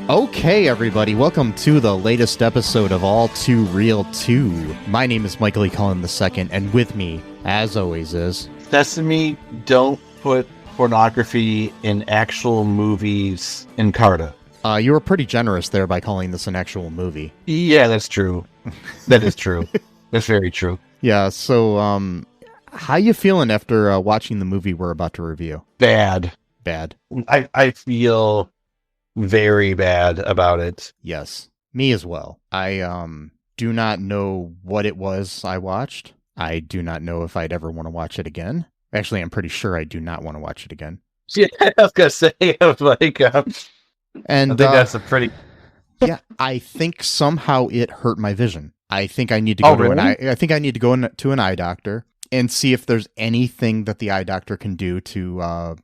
Okay, everybody, welcome to the latest episode of All2ReelToo. My name is Michael E. Cullen II, and with me, as always, is... Sesame, don't put pornography in actual movies in Carta. You were pretty generous there by calling this an actual movie. Yeah, that's true. That is true. That's very true. Yeah, so, how you feeling after watching the movie we're about to review? Bad. I feel very bad about it. Yes, me as well. I do not know what it was I watched. I do not know if I'd ever want to watch it again. Actually, I'm pretty sure I do not want to watch it again. Yeah, I was gonna say, I was like, and I think that's a pretty. Yeah, I think somehow it hurt my vision. I think I need to go to an eye. I think I need to go to an eye doctor and see if there's anything that the eye doctor can do to,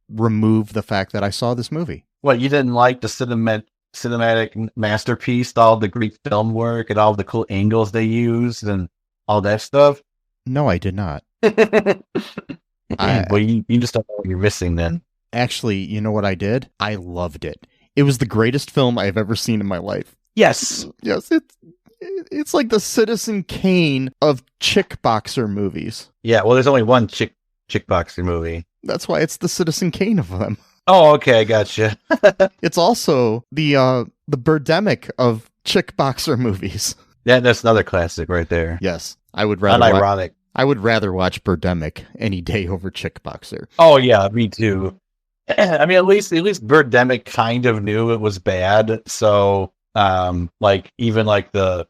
remove the fact that I saw this movie. What, you didn't like the cinematic masterpiece, all the Greek film work and all the cool angles they used and all that stuff? No, I did not. Well, you just don't know what you're missing then. Actually, you know what I did? I loved it. It was the greatest film I've ever seen in my life. Yes. Yes, it's like the Citizen Kane of chickboxer movies. Yeah, well, there's only one chickboxer movie. That's why it's the Citizen Kane of them. Oh, okay, I gotcha. It's also the Birdemic of chickboxer movies. Yeah, that's another classic right there. Yes, I would rather. Unironic. I would rather watch Birdemic any day over Chickboxer. Oh yeah, me too. I mean, at least Birdemic kind of knew it was bad, so even the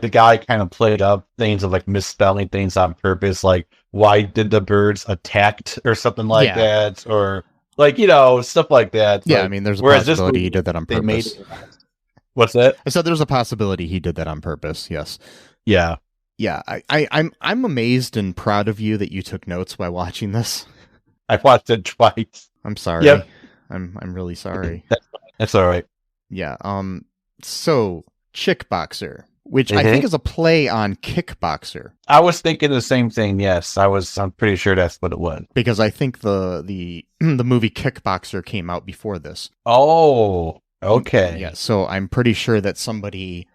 guy kind of played up things of like misspelling things on purpose, like why did the birds attacked or something like that, or like stuff like that. Yeah, like, I mean, there's a possibility he did that on purpose. What's that? I said there's a possibility he did that on purpose. Yes. Yeah. Yeah, I'm amazed and proud of you that you took notes by watching this. I've watched it twice. I'm sorry. Yep. I'm really sorry. That's all right. Yeah. So Chickboxer, which I think is a play on Kickboxer. I was thinking the same thing. Yes, I'm pretty sure that's what it was. Because I think the movie Kickboxer came out before this. Oh, okay. Yeah. So I'm pretty sure that somebody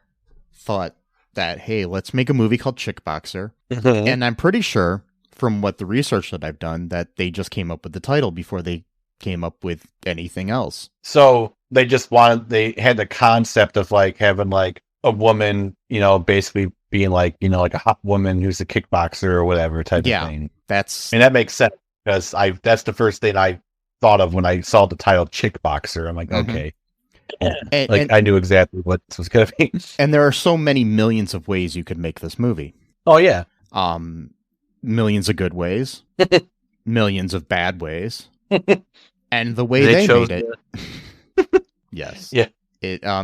thought that, hey, let's make a movie called Chickboxer. And I'm pretty sure, from what the research that I've done, that they just came up with the title before they came up with anything else. So they had the concept of like having like a woman, basically being like, like a hot woman who's a kickboxer or whatever type of thing. That makes sense because that's the first thing I thought of when I saw the title Chickboxer. I'm like, okay. And I knew exactly what this was going to be. And there are so many millions of ways you could make this movie. Oh, yeah. Millions of good ways. Millions of bad ways. And the way they made it. Yes. Yeah.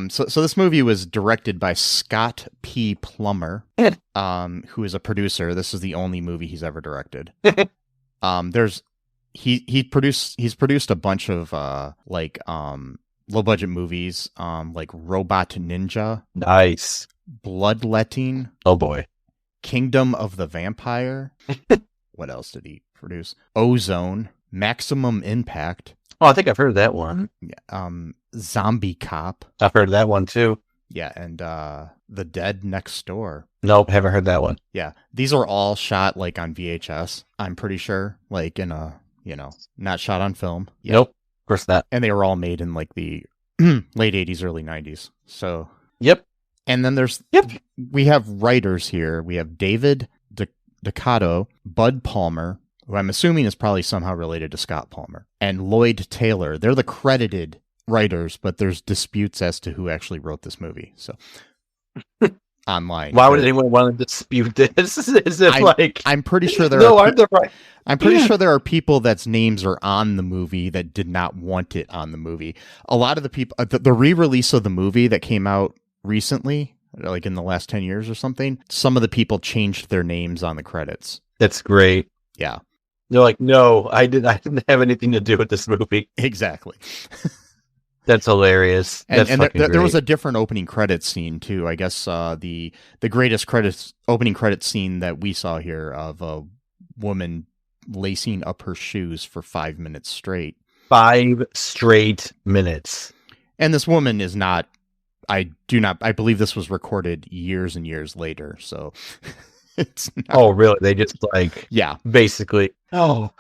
So this movie was directed by Scott P. Plummer, who is a producer. This is the only movie he's ever directed. He's produced a bunch of low budget movies, like Robot Ninja. Nice. Bloodletting. Oh boy. Kingdom of the Vampire. What else did he produce? Ozone. Maximum Impact. Oh, I think I've heard of that one. Yeah. Zombie Cop. I've heard of that one too. Yeah, and The Dead Next Door. Nope, haven't heard that one. Yeah. These are all shot like on VHS, I'm pretty sure. Like in a, not shot on film. Yeah. Nope. Of course not. And they were all made in like the late 80s, early 90s. So. Yep. And then we have writers here. We have David Ducato, Bud Palmer, who I'm assuming is probably somehow related to Scott Palmer, and Lloyd Taylor. They're the credited writers, but there's disputes as to who actually wrote this movie. So online. Why would anyone want to dispute this? I'm pretty sure there I'm pretty sure there are people that's names are on the movie that did not want it on the movie. A lot of the people, the re-release of the movie that came out recently, like in the last 10 years or something, some of the people changed their names on the credits. That's great. Yeah. They're like, no, I didn't have anything to do with this movie. Exactly. That's hilarious. And there was a different opening credits scene too. I guess the greatest opening credits scene that we saw here of a woman lacing up her shoes for 5 minutes straight. 5 straight minutes. And this woman is not. I believe this was recorded years and years later. So it's not, oh really? They just basically. Oh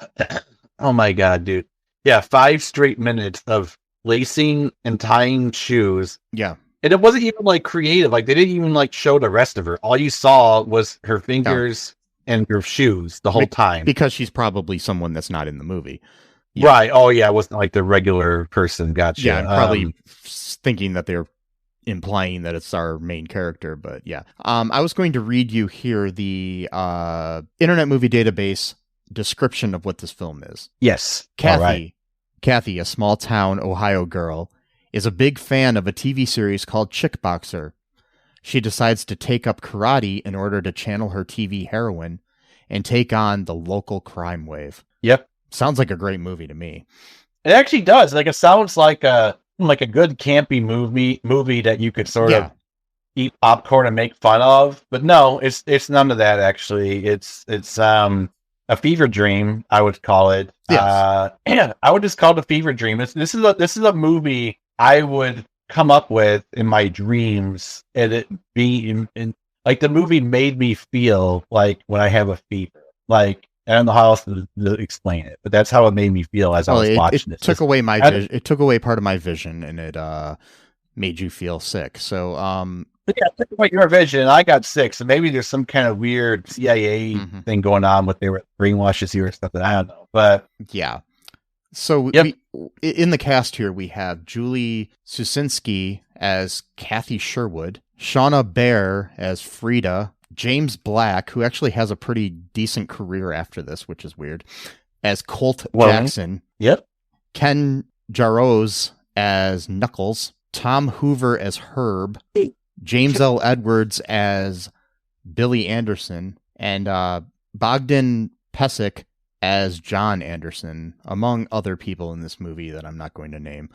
my God, dude. Yeah, 5 straight minutes of lacing and tying shoes. Yeah. And it wasn't even like creative. Like they didn't even like show the rest of her. All you saw was her fingers and her shoes the whole time. Because she's probably someone that's not in the movie. Yeah. Right. Oh yeah. It wasn't like the regular person. Gotcha. Yeah. Probably thinking that they're implying that it's our main character, but yeah. I was going to read you here the Internet Movie Database description of what this film is. Yes. Kathy, a small-town Ohio girl, is a big fan of a TV series called Chickboxer. She decides to take up karate in order to channel her TV heroine and take on the local crime wave. Yep. Sounds like a great movie to me. It actually does. Like, it sounds like a good campy movie that you could sort of eat popcorn and make fun of. But no, it's none of that, actually. It's a fever dream, I would call it. Yes. I would just call it a fever dream. This is a movie I would come up with in my dreams, and it be in like the movie made me feel like when I have a fever. Like I don't know how else to explain it, but that's how it made me feel as I was watching this. It took away my vision. It took away part of my vision, and it made you feel sick. So yeah, took away your vision. I got sick, so maybe there's some kind of weird CIA thing going on with they were brainwashes you or stuff that I don't know. But yeah. So we, in the cast here, we have Julie Susinski as Kathy Sherwood, Shawna Baer as Freida, James Black, who actually has a pretty decent career after this, which is weird, as Colt Jackson. Yep. Ken Jarose as Knuckles, Tom Hoover as Herb, James L. Edwards as Billy Anderson, and Bogdan Pesek as John Anderson, among other people in this movie that I'm not going to name,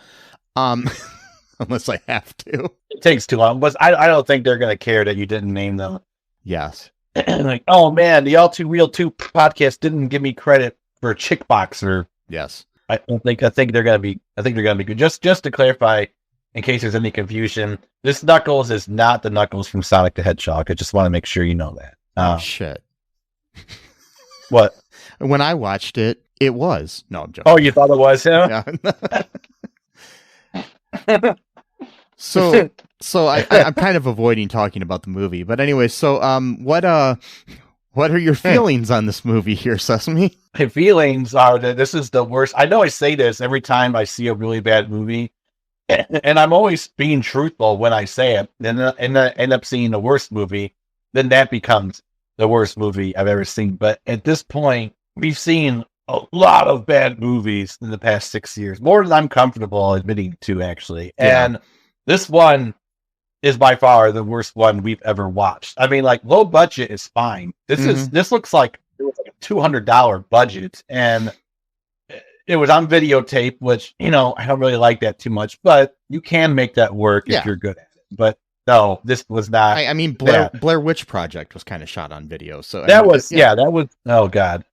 unless I have to. It takes too long, but I don't think they're going to care that you didn't name them. Yes. Like, oh man, the All2ReelToo podcast didn't give me credit for Chickboxer. Yes. I think they're going to be good. Just to clarify, in case there's any confusion, this Knuckles is not the Knuckles from Sonic the Hedgehog. I just want to make sure you know that. Oh, shit. What? When I watched it, it was. No, I'm joking. Oh, you thought it was him? Yeah. So I'm kind of avoiding talking about the movie. But anyway, so what are your feelings on this movie here, Sesame? My feelings are that this is the worst. I know I say this every time I see a really bad movie. And I'm always being truthful when I say it, and I end up seeing the worst movie. Then that becomes the worst movie I've ever seen. But at this point, we've seen a lot of bad movies in the past 6 years, more than I'm comfortable admitting to, actually. Yeah. And this one is by far the worst one we've ever watched. I mean, like, low budget is fine. This looks like it was like a $200 budget, and it was on videotape, which, I don't really like that too much, but you can make that work if you're good at it. But no, this was not. I mean, Blair Witch Project was kind of shot on video, so that was oh god.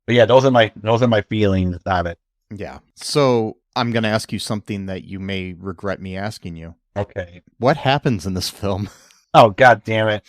But yeah, those are my feelings of it. Yeah. So I'm gonna ask you something that you may regret me asking you. Okay. What happens in this film? Oh god damn it!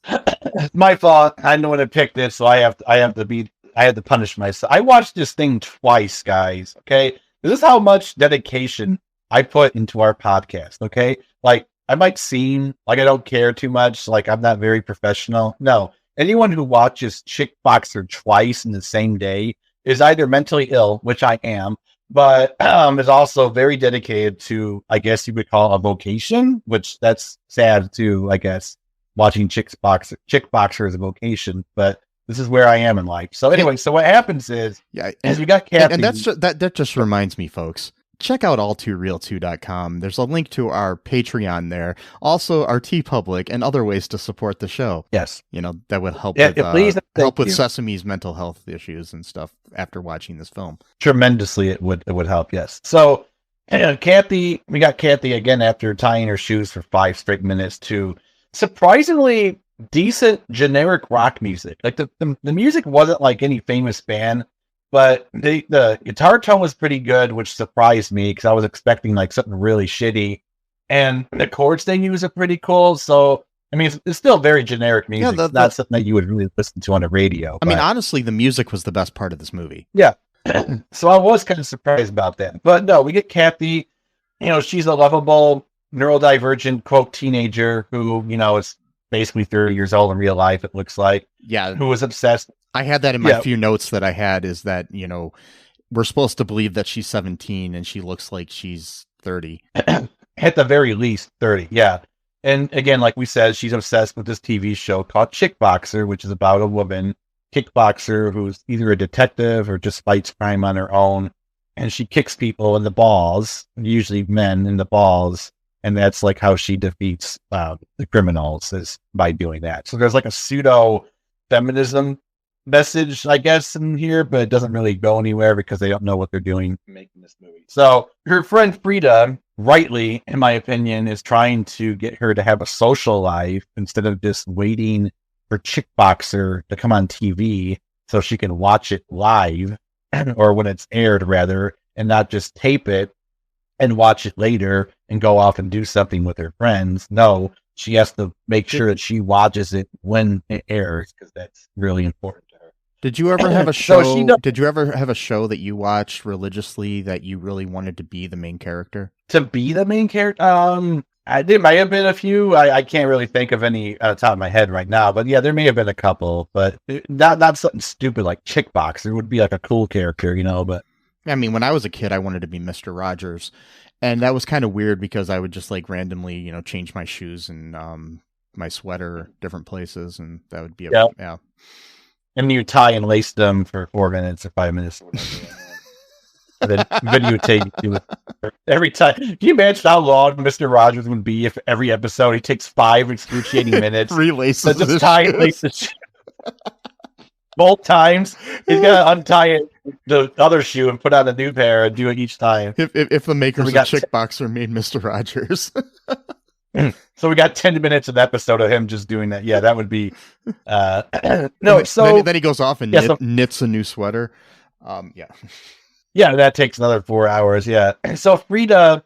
It's my fault. I know when to pick this, so I have to punish myself. I watched this thing twice, guys. Okay, this is how much dedication I put into our podcast. Okay, like I might seem like I don't care too much, like I'm not very professional. No, anyone who watches Chickboxer twice in the same day is either mentally ill, which I am, but is also very dedicated to, I guess you would call a vocation, which that's sad too, I guess. Watching Chickboxer is a vocation, but this is where I am in life. So anyway, so what happens is, we got Kathy. And that just reminds me, folks, check out all2ReelToo.com. There's a link to our Patreon there. Also, our TeePublic and other ways to support the show. Yes. That would help help with Sesame's mental health issues and stuff after watching this film. Tremendously, it would help, yes. So, Kathy, we got Kathy again after tying her shoes for 5 straight minutes to surprisingly decent generic rock music. Like the music wasn't like any famous band, but the guitar tone was pretty good, which surprised me because I was expecting like something really shitty. And the chords they use are pretty cool. So, I mean, it's still very generic music. It's not something that you would really listen to on the radio. I mean, honestly, the music was the best part of this movie. Yeah. So I was kind of surprised about that. But no, we get Kathy. She's a lovable, neurodivergent, quote, teenager who, is basically 30 years old in real life, it looks like. Yeah. Who was obsessed. I had that in my few notes that I had is that, we're supposed to believe that she's 17 and she looks like she's 30. At the very least, 30. Yeah. And again, like we said, she's obsessed with this TV show called Chickboxer, which is about a woman, kickboxer, who's either a detective or just fights crime on her own. And she kicks people in the balls, usually men in the balls. And that's like how she defeats the criminals, is by doing that. So there's like a pseudo feminism message, I guess, in here, but it doesn't really go anywhere because they don't know what they're doing making this movie. So her friend Freida, rightly, in my opinion, is trying to get her to have a social life instead of just waiting for Chickboxer to come on TV so she can watch it live or when it's aired, rather, and not just tape it and watch it later and go off and do something with her friends. No, she has to make sure that she watches it when it airs because that's really important to her. Did you ever have a show? Did you ever have a show that you watched religiously that you really wanted to be the main character? To be the main character? There might have been a few. I can't really think of any on the top of my head right now, but yeah, there may have been a couple, but not something stupid like Chickboxer. It would be like a cool character, but. I mean, when I was a kid, I wanted to be Mr. Rogers, and that was kind of weird because I would just like randomly, change my shoes and my sweater different places, and that would be yeah. And you tie and lace them for 4 minutes or 5 minutes or whatever. And then videotape you every time. Can you imagine how long Mr. Rogers would be if every episode he takes 5 excruciating minutes? Relaces. Just tie and lace the shoe. Both times he's gonna untie the other shoe and put on a new pair and do it each time. If the makers of Chickboxer made Mr. Rogers. So we got 10 minutes of episode of him just doing that. Yeah, that would be no. So then he goes off and knits a new sweater. Yeah, that takes another 4 hours. Yeah. So Freida,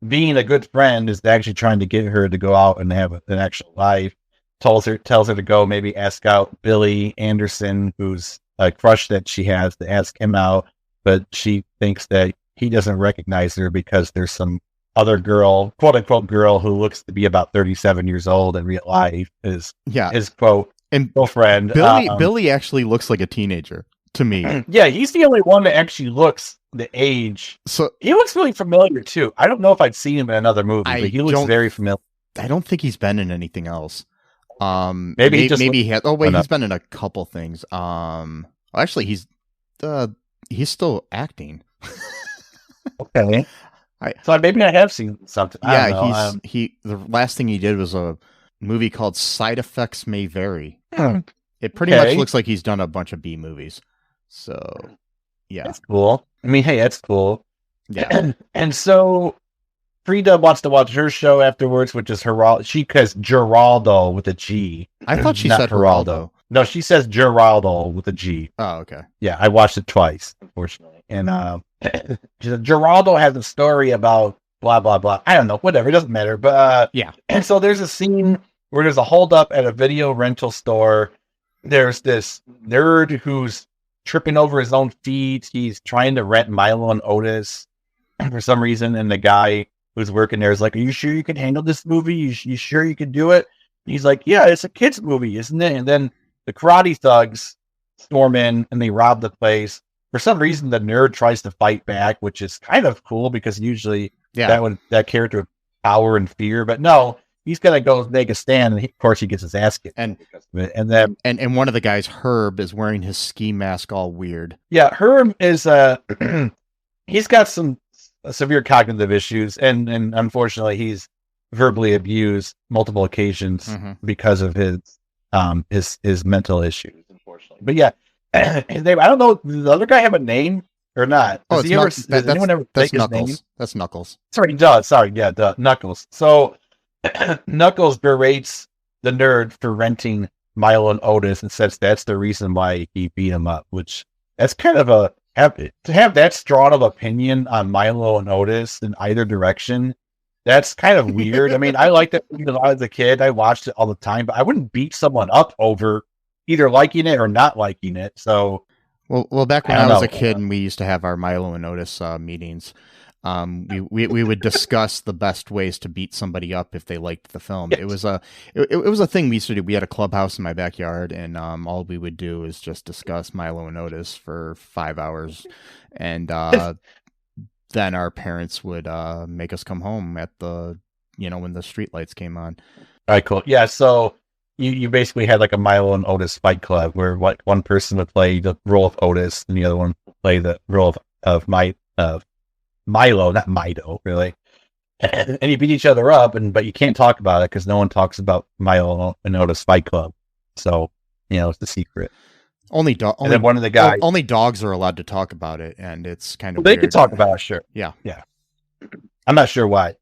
being a good friend, is actually trying to get her to go out and have an actual life. Tells her to go maybe ask out Billy Anderson, who's a crush that she has, to ask him out, but she thinks that he doesn't recognize her because there's some other girl, quote unquote girl, who looks to be about 37 years old in real life, is his quote and girlfriend. Billy actually looks like a teenager to me. Yeah, he's the only one that actually looks the age. So he looks really familiar too. I don't know if I'd seen him in another movie, but he looks very familiar. I don't think he's been in anything else. Maybe he has. Oh wait, he's been in a couple things. Actually, he's still acting. Okay. So maybe I have seen something. Yeah, the last thing he did was a movie called Side Effects May Vary. It pretty much looks like he's done a bunch of B movies. So yeah, that's cool. I mean, hey, that's cool. Yeah, and so Freida wants to watch her show afterwards, which is Geraldo. She says Geraldo with a G. I thought she said Geraldo. No, she says Geraldo with a G. Oh, okay. Yeah, I watched it twice, unfortunately. And she said Geraldo has a story about blah, blah, blah. I don't know, whatever. It doesn't matter. But yeah. And so there's a scene where there's a holdup at a video rental store. There's this nerd who's tripping over his own feet. He's trying to rent Milo and Otis for some reason. And the guy who's working there is like, "Are you sure you can handle this movie? You sure you can do it?" And he's like, "Yeah, it's a kid's movie, isn't it?" And then the karate thugs storm in and they rob the place. For some reason, the nerd tries to fight back, which is kind of cool because usually that character would power and fear. But no, he's gonna go make a stand, and of course he gets his ass kicked. And then one of the guys, Herb, is wearing his ski mask all weird. Yeah, Herb is he's got some severe cognitive issues, and unfortunately, he's verbally abused multiple occasions because of his mental issues. Unfortunately, but yeah, his name. I don't know. Does the other guy have a name or not? Does anyone ever take his Knuckles. name? That's Knuckles. Sorry, he does. Sorry, yeah, Knuckles. So Knuckles berates the nerd for renting Milo and Otis and says that's the reason why he beat him up, which that's kind of to have that strong of opinion on Milo and Otis in either direction. That's kind of weird. I mean, I liked it when I was a kid. I watched it all the time, but I wouldn't beat someone up over either liking it or not liking it. So, well, back when I was a kid and we used to have our Milo and Otis meetings, we would discuss the best ways to beat somebody up if they liked the film. Yes. It was a thing we used to do. We had a clubhouse in my backyard, and all we would do is just discuss Milo and Otis for 5 hours, and then our parents would make us come home at when the street lights came on. All right, cool. Yeah, so you basically had like a Milo and Otis fight club where one person would play the role of Otis and the other one would play the role of Milo, not Mido, really. And you beat each other up, but you can't talk about it because no one talks about Milo and Otis Fight Club. So, it's the secret. Only one of the guys. Only dogs are allowed to talk about it, and it's kind of they weird. can talk about it, sure. Yeah. I'm not sure why,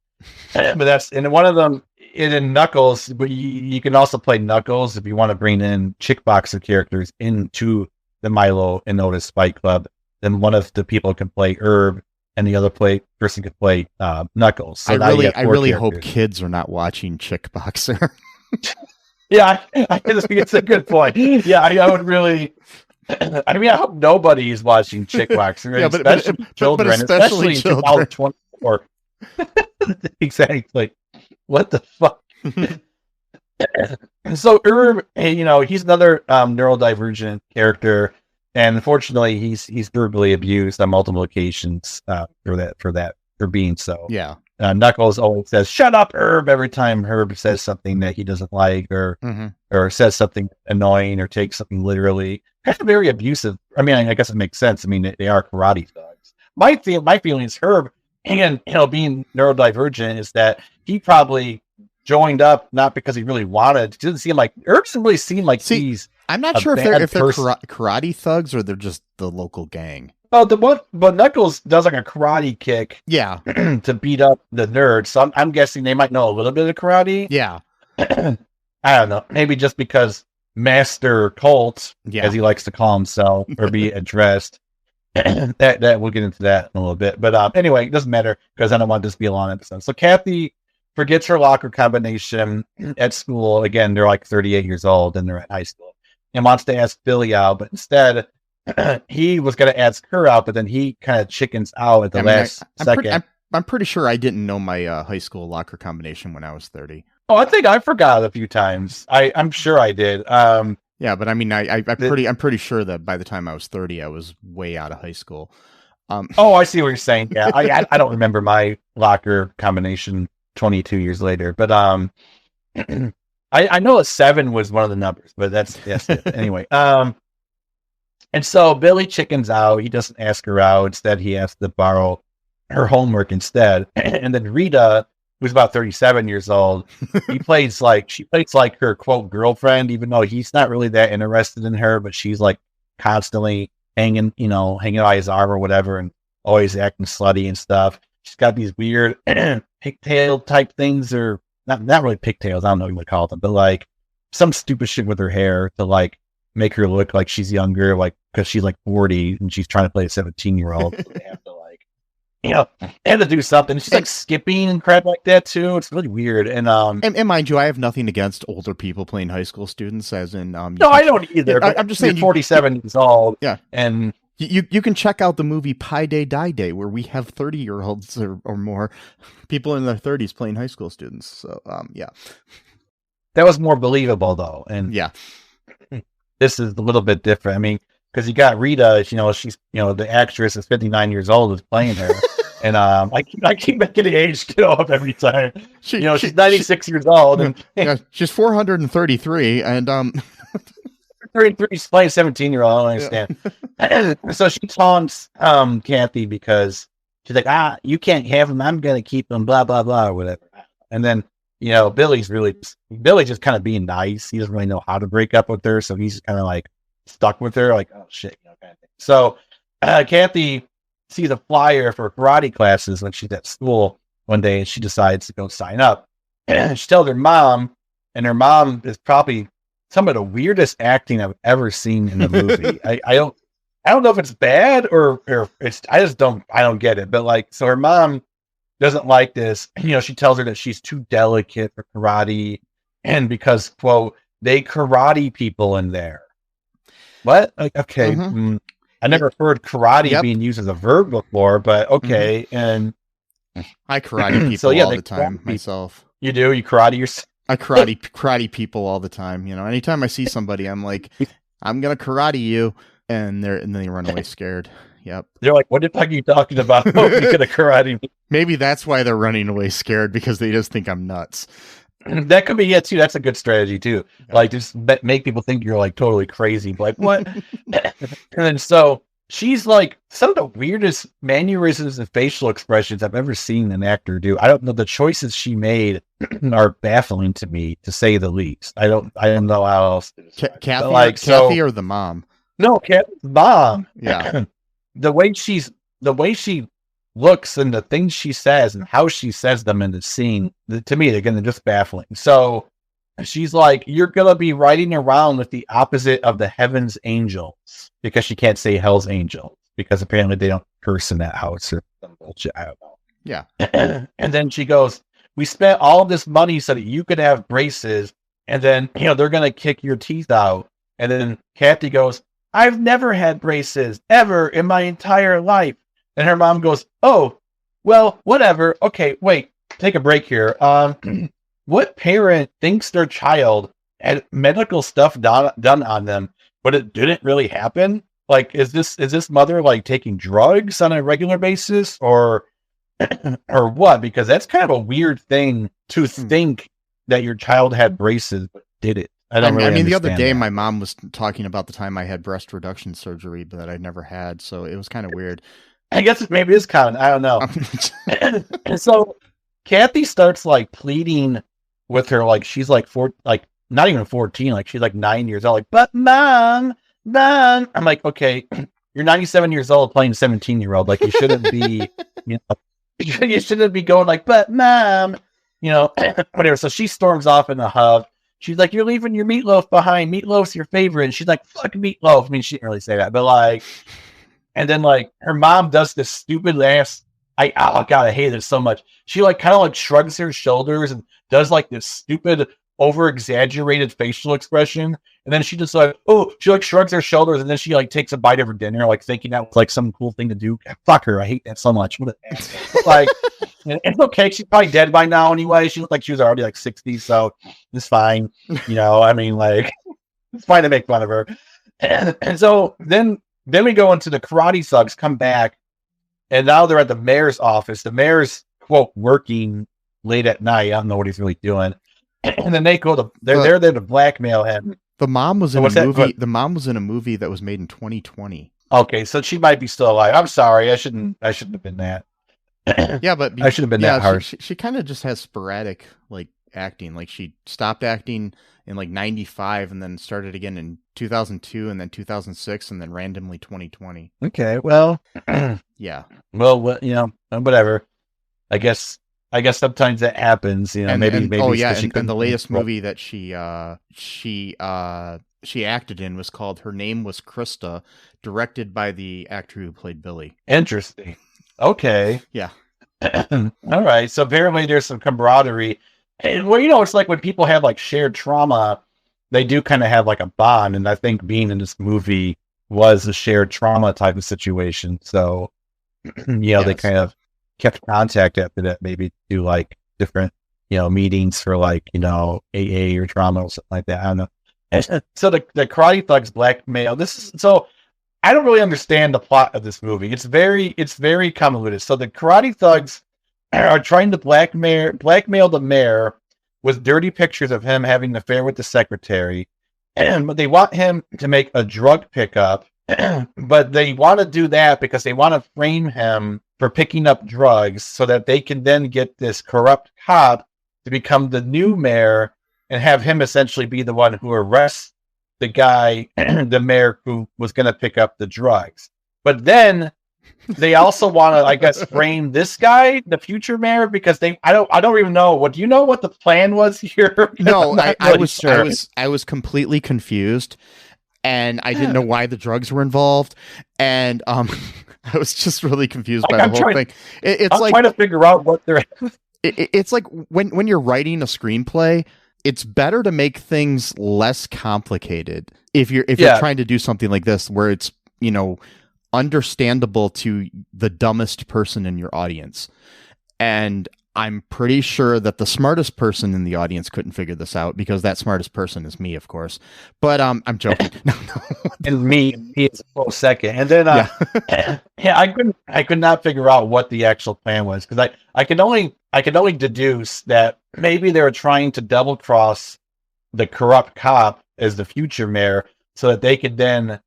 but and one of them in Knuckles. But you can also play Knuckles if you want to bring in Chickboxer characters into the Milo and Otis Fight Club. Then one of the people can play Herb, and the other person could play Knuckles. So I really hope kids are not watching Chickboxer. Yeah, I think it's a good point. Yeah, I would really. I mean, I hope nobody is watching Chickboxer, especially children, especially in 2024. Exactly. What the fuck? So Herb, he's another neurodivergent character. And unfortunately, he's verbally abused on multiple occasions for being so. Yeah. Knuckles always says, "Shut up, Herb," every time Herb says something that he doesn't like or says something annoying or takes something literally. Kind of very abusive. I mean, I guess it makes sense. I mean, they are karate dogs. My feeling is Herb, and being neurodivergent, is that he probably joined up not because he really wanted. It doesn't seem like Herb doesn't really seem like he's. I'm not sure if they're karate thugs or they're just the local gang. Oh, but Knuckles does like a karate kick, yeah, to beat up the nerd. So I'm guessing they might know a little bit of karate. Yeah, I don't know. Maybe just because Master Colt, as he likes to call himself, or be addressed. that we'll get into that in a little bit. But anyway, it doesn't matter because I don't want this to be a long episode. So Kathy forgets her locker combination at school. Again, they're like 38 years old and they're at high school. And wants to ask Billy out, but instead he was going to ask her out, but then he kind of chickens out at the last second. I'm pretty sure I didn't know my high school locker combination when I was 30. Oh, I think I forgot a few times. I'm sure I did. Yeah, but I mean, I'm pretty sure that by the time I was 30, I was way out of high school. Oh, I see what you're saying. Yeah, I don't remember my locker combination 22 years later, but I know a 7 was one of the numbers, but that's it. Anyway. And so Billy chickens out. He doesn't ask her out. Instead, he asks to borrow her homework instead. And then Rita, who's about 37 years old, she plays like her quote girlfriend, even though he's not really that interested in her, but she's like constantly hanging by his arm or whatever, and always acting slutty and stuff. She's got these weird pigtail type things, or not really pigtails. I don't know what you would call them, but like some stupid shit with her hair to like make her look like she's younger, like because she's like 40 and she's trying to play a 17-year-old. So they have to they had to do something. She's like skipping and crap like that too. It's really weird. And mind you, I have nothing against older people playing high school students, as in no, I don't either. I'm just saying, 47 years old. Yeah, and you can check out the movie Pi Day Die Day, where we have 30-year-olds or more people in their 30s playing high school students. So yeah, that was more believable though. And yeah, this is a little bit different. I mean, because you got Rita, she's the actress is 59 years old, is playing her. And I keep making the age go up every time. She's 96 years old, and she's 433, and 33. She's playing 17-year-old. I don't understand. Yeah. So she taunts Kathy because she's like, you can't have him. I'm going to keep him, blah, blah, blah, or whatever. And then, Billy's just kind of being nice. He doesn't really know how to break up with her. So he's kind of like stuck with her, like, oh shit, kind of thing. So Kathy sees a flyer for karate classes when she's at school one day, and she decides to go sign up. And she tells her mom, and her mom is probably some of the weirdest acting I've ever seen in the movie. I don't know if it's bad or it's, I don't get it. But like, so her mom doesn't like this. She tells her that she's too delicate for karate, and because, quote, they karate people in there. What? Like, okay. Mm-hmm. I never heard karate being used as a verb before, but okay. Mm-hmm. And I karate people all the time myself. You do? You karate yourself? I karate people all the time. Anytime I see somebody, I'm like, I'm gonna karate you, and then they run away scared. Yep. They're like, what the fuck are you talking about? Oh, you're gonna karate me. Maybe that's why they're running away scared, because they just think I'm nuts. That could be it too. That's a good strategy too. Yeah. Like, just make people think you're like totally crazy. Like, what? And then so she's like, some of the weirdest mannerisms and facial expressions I've ever seen an actor do. I don't know. The choices she made are baffling to me, to say the least. I don't know how else to describe. Kathy or the mom? No, Kathy's mom. Yeah. The way she looks and the things she says and how she says them in the scene, to me, they're just baffling. So she's like, you're going to be riding around with the opposite of the heaven's angels, because she can't say hell's angels, because apparently they don't curse in that house or some bullshit. I don't know. Yeah. And then she goes, we spent all of this money so that you could have braces, and then, they're going to kick your teeth out. And then Kathy goes, I've never had braces ever in my entire life. And her mom goes, oh, well, whatever. Okay, wait, take a break here. What parent thinks their child had medical stuff done on them, but it didn't really happen? Like, is this mother like taking drugs on a regular basis, or what? Because that's kind of a weird thing to think, that your child had braces but did it. I mean, the other day, my mom was talking about the time I had breast reduction surgery, but that I'd never had, so it was kind of weird. I guess maybe it's common. I don't know. And so Kathy starts like pleading with her, like she's like not even 14, like she's like 9 years old. Like, but mom. I'm like, okay, you're 97 years old playing a 17-year-old. Like, you shouldn't be, you shouldn't be going like, but mom, whatever. So she storms off in a huff. She's like, you're leaving your meatloaf behind. Meatloaf's your favorite. And she's like, fuck meatloaf. I mean, she didn't really say that, but like, and then like her mom does this stupid ass. God, I hate it so much. She like kind of like shrugs her shoulders and does like this stupid over exaggerated facial expression. And then she just like, she like shrugs her shoulders, and then she like takes a bite of her dinner, like thinking that was like some cool thing to do. Fuck her. I hate that so much. What an ass. Like, it's okay. She's probably dead by now anyway. She looked like she was already like 60, so it's fine. I mean, like, it's fine to make fun of her. And so then we go into the karate thugs come back, and now they're at the mayor's office. The mayor's, quote, working late at night. I don't know what he's really doing. And then they're there to blackmail him. The mom was in a movie. The mom was in a movie that was made in 2020. Okay, so she might be still alive. I'm sorry. I shouldn't have been that. Yeah, but I should have been that harsh. She kind of just has sporadic like acting. Like, she stopped acting in like 95 and then started again in 2002 and then 2006 and then randomly 2020. Okay, well, yeah. Well, whatever. I guess sometimes that happens. Maybe. Oh yeah, and the latest movie that she acted in was called Her Name Was Krista, directed by the actor who played Billy. Interesting. Okay. Yeah. All right. So apparently there's some camaraderie. And, well, it's like when people have like shared trauma, they do kind of have like a bond. And I think being in this movie was a shared trauma type of situation. So, yes. They kind of kept contact after that, maybe do like different, meetings for like, AA or trauma or something like that. I don't know. And so the karate thugs blackmail. So I don't really understand the plot of this movie. It's very convoluted. So the karate thugs are trying to blackmail the mayor with dirty pictures of him having an affair with the secretary. But they want him to make a drug pickup. But they want to do that because they want to frame him for picking up drugs so that they can then get this corrupt cop to become the new mayor and have him essentially be the one who arrests the guy, the mayor who was going to pick up the drugs. But then they also want to, I guess, frame this guy, the future mayor, because I don't even know. What do you know what the plan was here? No, I was completely confused, and I didn't know why the drugs were involved, and I was just really confused by the whole thing. I'm like trying to figure out what they're. It's like when you're writing a screenplay, it's better to make things less complicated if you're trying to do something like this where it's, you know, understandable to the dumbest person in your audience. And I'm pretty sure that the smartest person in the audience couldn't figure this out, because that smartest person is me, of course. But I'm joking. No. And me, it's a close second. And then I could not figure out what the actual plan was, because I could only deduce that maybe they were trying to double cross the corrupt cop as the future mayor so that they could then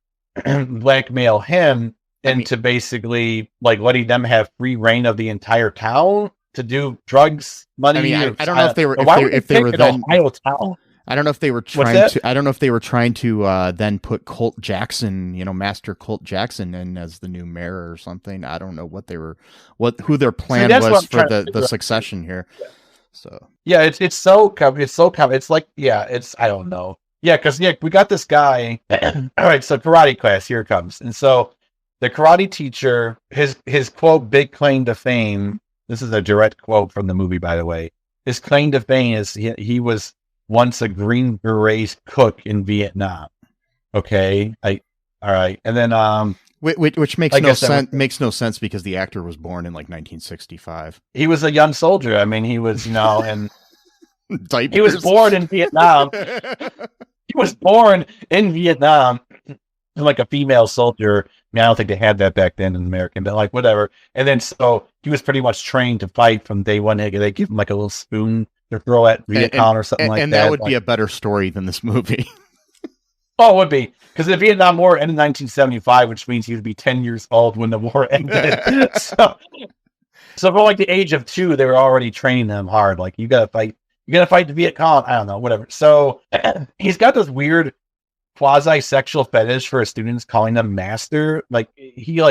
blackmail him into basically like letting them have free reign of the entire town to do drugs money. I don't know if they were then Ohio town. I don't know if they were trying to. I don't know if they were trying to then put Colt Jackson, you know, Master Colt Jackson, in as the new mayor or something. I don't know who their plan was for the succession here. So yeah, it's so common. It's like I don't know. Yeah, because we got this guy. All right, so karate class, here it comes. And so the karate teacher, his quote, big claim to fame. This is a direct quote from the movie, by the way. His claim to fame is he was once a Green Beret cook in Vietnam. Okay, all right, and then which makes no sense. Makes no sense because the actor was born in like 1965. He was a young soldier. I mean, he was, and diapers. He was born in Vietnam. He was born in Vietnam, like a female soldier. I mean, I don't think they had that back then in American, but like whatever. And then so he was pretty much trained to fight from day one. They give him like a little spoon to throw at Viet Cong or something like that. And that would be a better story than this movie. Oh, it would be. Because the Vietnam War ended in 1975, which means he would be 10 years old when the war ended. so from like the age of 2, they were already training them hard. Like, you gotta fight the Viet Cong. I don't know, whatever. So he's got this weird quasi-sexual fetish for his students, calling them master. Like he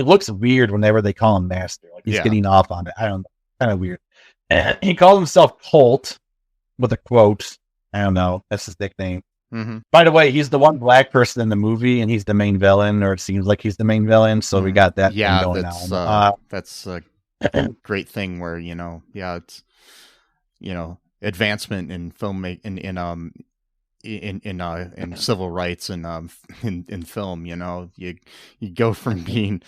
looks weird whenever they call him master. Like he's getting off on it. I don't know. Kind of weird. He called himself Colt with a quote. I don't know. That's his nickname. Mm-hmm. By the way, he's the one black person in the movie, and he's the main villain, or it seems like he's the main villain. So we got that thing going on. That's a great thing where, it's, advancement in filmmaking, in civil rights and in film. You go from being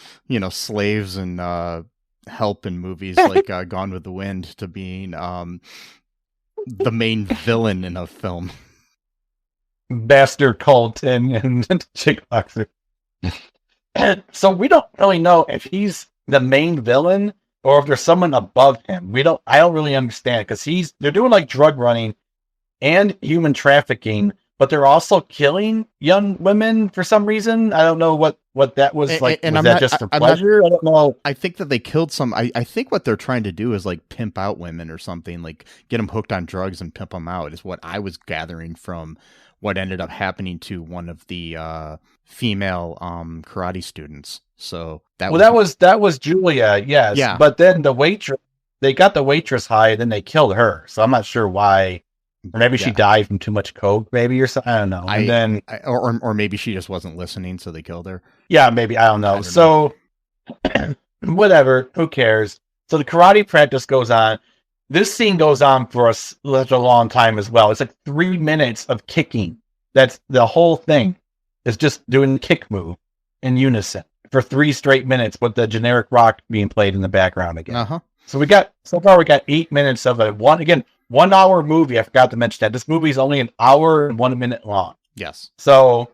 slaves and help in movies like Gone with the Wind to being the main villain in a film. Bastard Colt and Chickboxer. So we don't really know if he's the main villain or if there's someone above him. I don't really understand, because they're doing like drug running and human trafficking, but they're also killing young women for some reason. I don't know what that was like. And was that just for pleasure? I don't know. I think that they killed some. I think what they're trying to do is like pimp out women or something, like get them hooked on drugs and pimp them out, is what I was gathering from what ended up happening to one of the female karate students. So that was Julia, yes. Yeah. But then they got the waitress high, and then they killed her. So I'm not sure why. Or maybe she died from too much coke, maybe, or something. I don't know. And or maybe she just wasn't listening, so they killed her. Yeah, maybe. I don't know. So whatever. Who cares? So the karate practice goes on. This scene goes on for a long time as well. It's like 3 minutes of kicking. That's the whole thing. Is just doing the kick move in unison for 3 straight minutes with the generic rock being played in the background again. Uh-huh. So we got 8 minutes of a 1 hour movie. I forgot to mention that this movie is only an hour and 1 minute long. Yes. So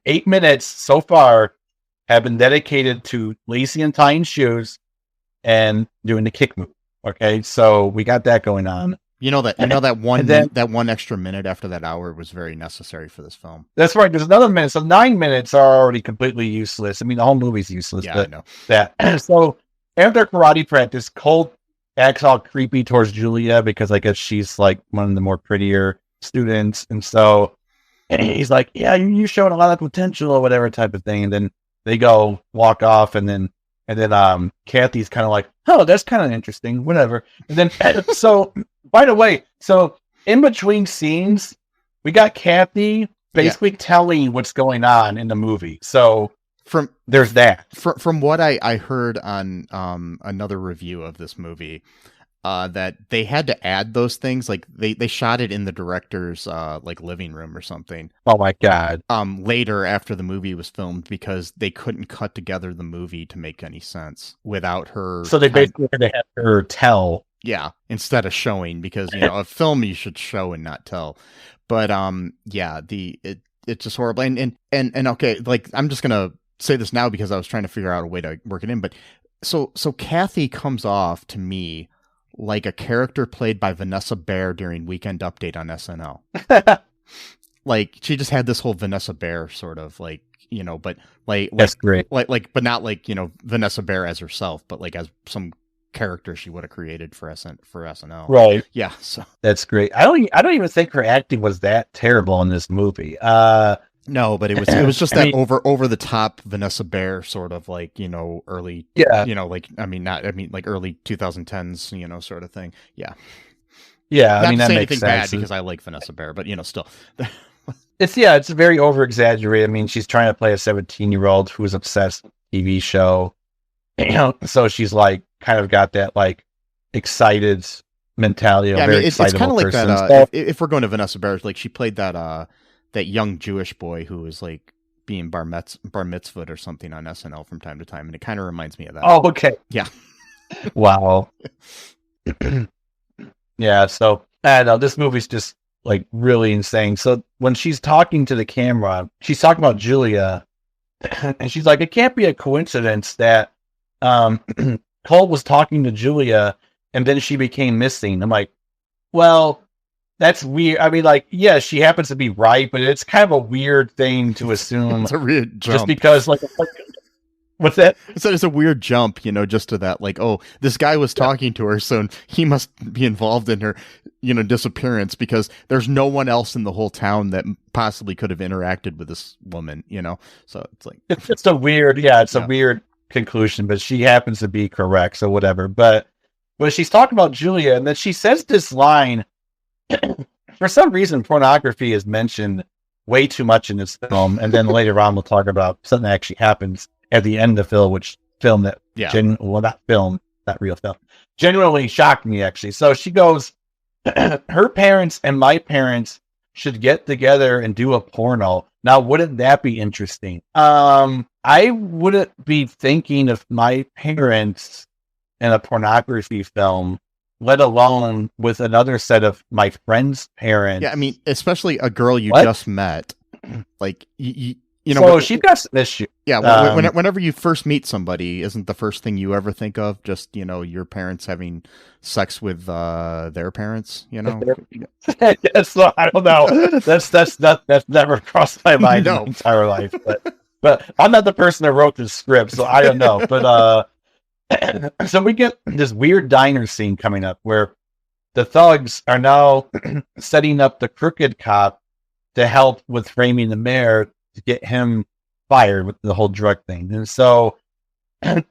8 minutes so far have been dedicated to lacing and tying shoes and doing the kick move. Okay, so we got that going on. That one extra minute after that hour was very necessary for this film. That's right. There's another minute, so 9 minutes are already completely useless. I mean, the whole movie's useless. Yeah, I know that. So after karate practice, Colt acts all creepy towards Julia because I guess she's like one of the more prettier students. And so he's like, yeah, you showing a lot of potential or whatever type of thing. And then they go walk off, and then Kathy's kind of like, oh, that's kind of interesting, whatever. And then so by the way, so in between scenes, we got Kathy basically telling what's going on in the movie. So there's that. From what I heard on another review of this movie, that they had to add those things, like they shot it in the director's like living room or something. Oh my god! Later after the movie was filmed, because they couldn't cut together the movie to make any sense without her. So they basically had to have her tell. Yeah, instead of showing, because a film you should show and not tell. But it's just horrible. And okay, like I'm just gonna say this now because I was trying to figure out a way to work it in. But so Kathy comes off to me like a character played by Vanessa Baer during Weekend Update on SNL. Like she just had this whole Vanessa Baer sort of like, but like that's great. Like but not like, Vanessa Baer as herself, but like as some character she would have created for SNL. Right. Yeah. So that's great. I don't even think her acting was that terrible in this movie. No, but it was just that over the top Vanessa Baer sort of like, early, like, like early 2010s, sort of thing. Yeah. Yeah. Not that to say makes anything sense. bad because I like Vanessa Baer, but still. It's very over exaggerated. I mean, she's trying to play a 17-year-old who's obsessed with a TV show. So she's like kind of got that like excited mentality. Yeah, it's kind of like that. If we're going to Vanessa Baer, like she played that young Jewish boy who was like being bar mitzvahed or something on SNL from time to time, and it kind of reminds me of that. Oh, okay. Yeah. Wow. Yeah. So I don't know. This movie's just like really insane. So when she's talking to the camera, she's talking about Julia, and she's like, "It can't be a coincidence that Colt was talking to Julia and then she became missing." I'm like, well, that's weird. I mean, like, yeah, she happens to be right, but it's kind of a weird thing to assume. It's a weird jump. Just because, like what's that? It's a weird jump, just to that, like, oh, this guy was talking to her, so he must be involved in her, disappearance, because there's no one else in the whole town that possibly could have interacted with this woman, So it's like it's a weird, a weird conclusion, but she happens to be correct, so whatever. But when she's talking about Julia, and then she says this line. For some reason, pornography is mentioned way too much in this film, and then later on we'll talk about something that actually happens at the end of the film, not real film, genuinely shocked me, actually. So she goes, her parents and my parents should get together and do a porno. Now, wouldn't that be interesting? I wouldn't be thinking of my parents in a pornography film, let alone with another set of my friend's parents. Yeah, I mean, especially a girl you just met. Like, so she's got some issue. Yeah, whenever you first meet somebody, isn't the first thing you ever think of just, your parents having sex with their parents, So, I don't know. That's never crossed my mind in my entire life. But I'm not the person that wrote this script, so I don't know. But so we get this weird diner scene coming up where the thugs are now setting up the crooked cop to help with framing the mayor to get him fired with the whole drug thing. And so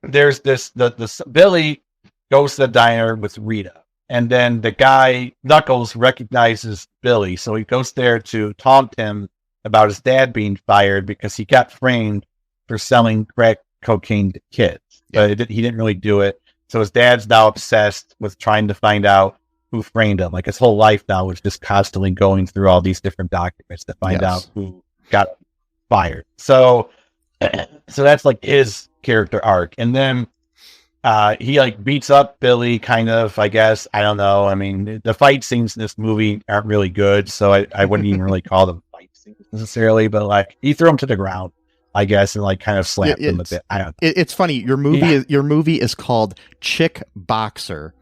there's the Billy goes to the diner with Rita, and then the guy Knuckles recognizes Billy, so he goes there to taunt him about his dad being fired because he got framed for selling crack cocaine to kids. But he didn't really do it. So his dad's now obsessed with trying to find out who framed him. Like his whole life now is just constantly going through all these different documents to find out who got fired. So that's like his character arc. And then he like beats up Billy kind of, I guess. I don't know. I mean, the fight scenes in this movie aren't really good. So I wouldn't even really call them fight scenes necessarily. But like he threw him to the ground, I guess, and like kind of slapped him a bit. I don't know. It's funny. Your movie is called Chickboxer.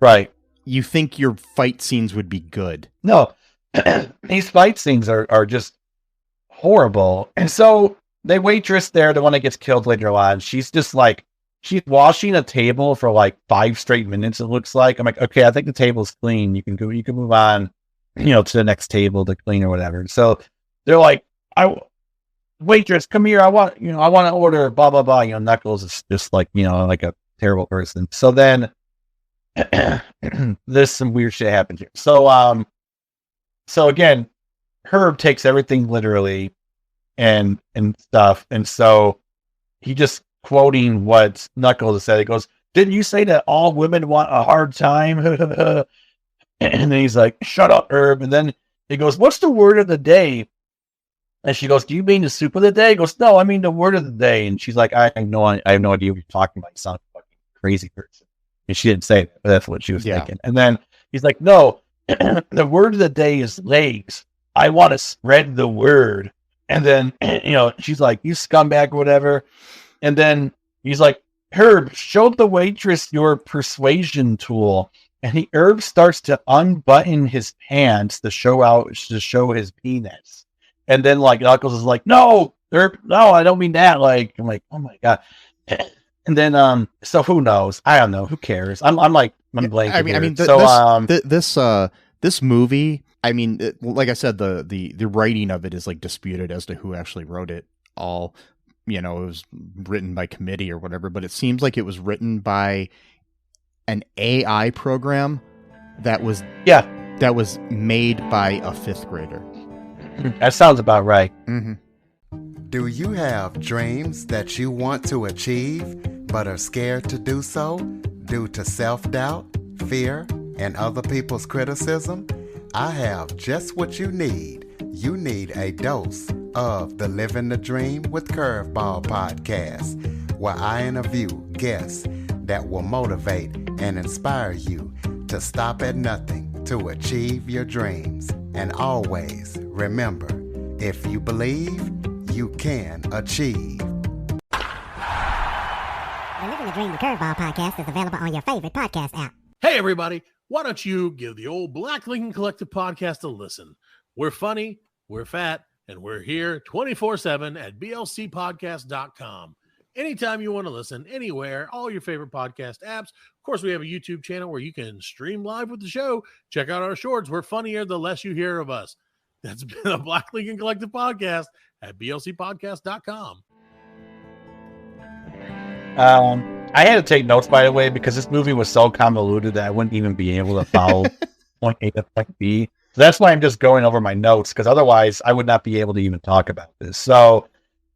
Right. You think your fight scenes would be good? No, these fight scenes are just horrible. And so the waitress there, the one that gets killed later on, she's just like she's washing a table for like 5 straight minutes. It looks like. I'm like, okay, I think the table's clean. You can go. You can move on, to the next table to clean or whatever. So they're like, waitress, come here. I want to order blah, blah, blah. Knuckles is just like, like a terrible person. So then there's some weird shit happens here. So again, Herb takes everything literally and stuff. And so he just quoting what Knuckles said. He goes, didn't you say that all women want a hard time? And then he's like, shut up, Herb. And then he goes, what's the word of the day? And she goes, do you mean the soup of the day? He goes, no, I mean the word of the day. And she's like, I have no idea what you're talking about. You sound like a fucking crazy person. And she didn't say that, but that's what she was thinking. And then he's like, no, the word of the day is legs. I want to spread the word. And then, she's like, you scumbag or whatever. And then he's like, Herb, show the waitress your persuasion tool. And Herb starts to unbutton his pants to show his penis. And then like Knuckles is like, no, Herb, no, I don't mean that. Like, I'm like, oh my God. And then, so who knows? I don't know. Who cares? I'm blanking. This movie, I mean, like I said, the writing of it is like disputed as to who actually wrote it all. It was written by committee or whatever, but it seems like it was written by an AI program that was made by a 5th grader. That sounds about right. Mm-hmm. Do you have dreams that you want to achieve, but are scared to do so due to self-doubt, fear, and other people's criticism? I have just what you need. You need a dose of the Living the Dream with Curveball podcast, where I interview guests that will motivate and inspire you to stop at nothing to achieve your dreams. And always remember, if you believe, you can achieve. The Living the Dream with Curveball podcast is available on your favorite podcast app. Hey, everybody. Why don't you give the old Black Lincoln Collective podcast a listen? We're funny, we're fat, and we're here 24/7 at blcpodcast.com. Anytime you want to listen, anywhere, all your favorite podcast apps. Of course, we have a YouTube channel where you can stream live with the show. Check out our shorts. We're funnier the less you hear of us. That's been a Black Lincoln Collective podcast at blcpodcast.com. I had to take notes, by the way, because this movie was so convoluted that I wouldn't even be able to follow point A to point B. So that's why I'm just going over my notes, because otherwise I would not be able to even talk about this. So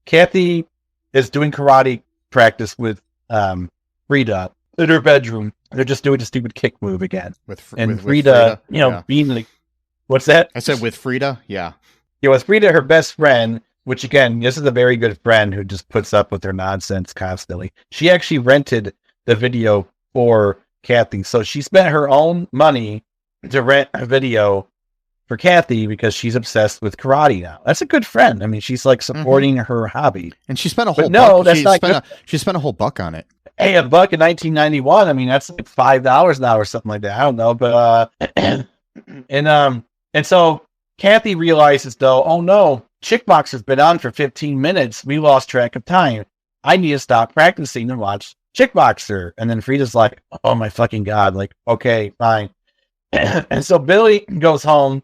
Kathy is doing karate practice with Freida in her bedroom. They're just doing a stupid kick move again. With Freida, being like, what's that? I said with Freida, yeah. Yeah, with Freida, her best friend, which again, this is a very good friend who just puts up with her nonsense constantly. She actually rented the video for Kathy. So she spent her own money to rent a video for Kathy because she's obsessed with karate now. That's a good friend. I mean, she's like supporting her hobby. And she spent a whole buck. She spent a whole buck on it. Hey, $1 in 1991. I mean, that's like $5 now or something like that. I don't know, but and so Kathy realizes though, oh no, Chickboxer's been on for 15 minutes. We lost track of time. I need to stop practicing and watch Chickboxer. And then Freida's like, oh my fucking God. Like, okay, fine. And so Billy goes home.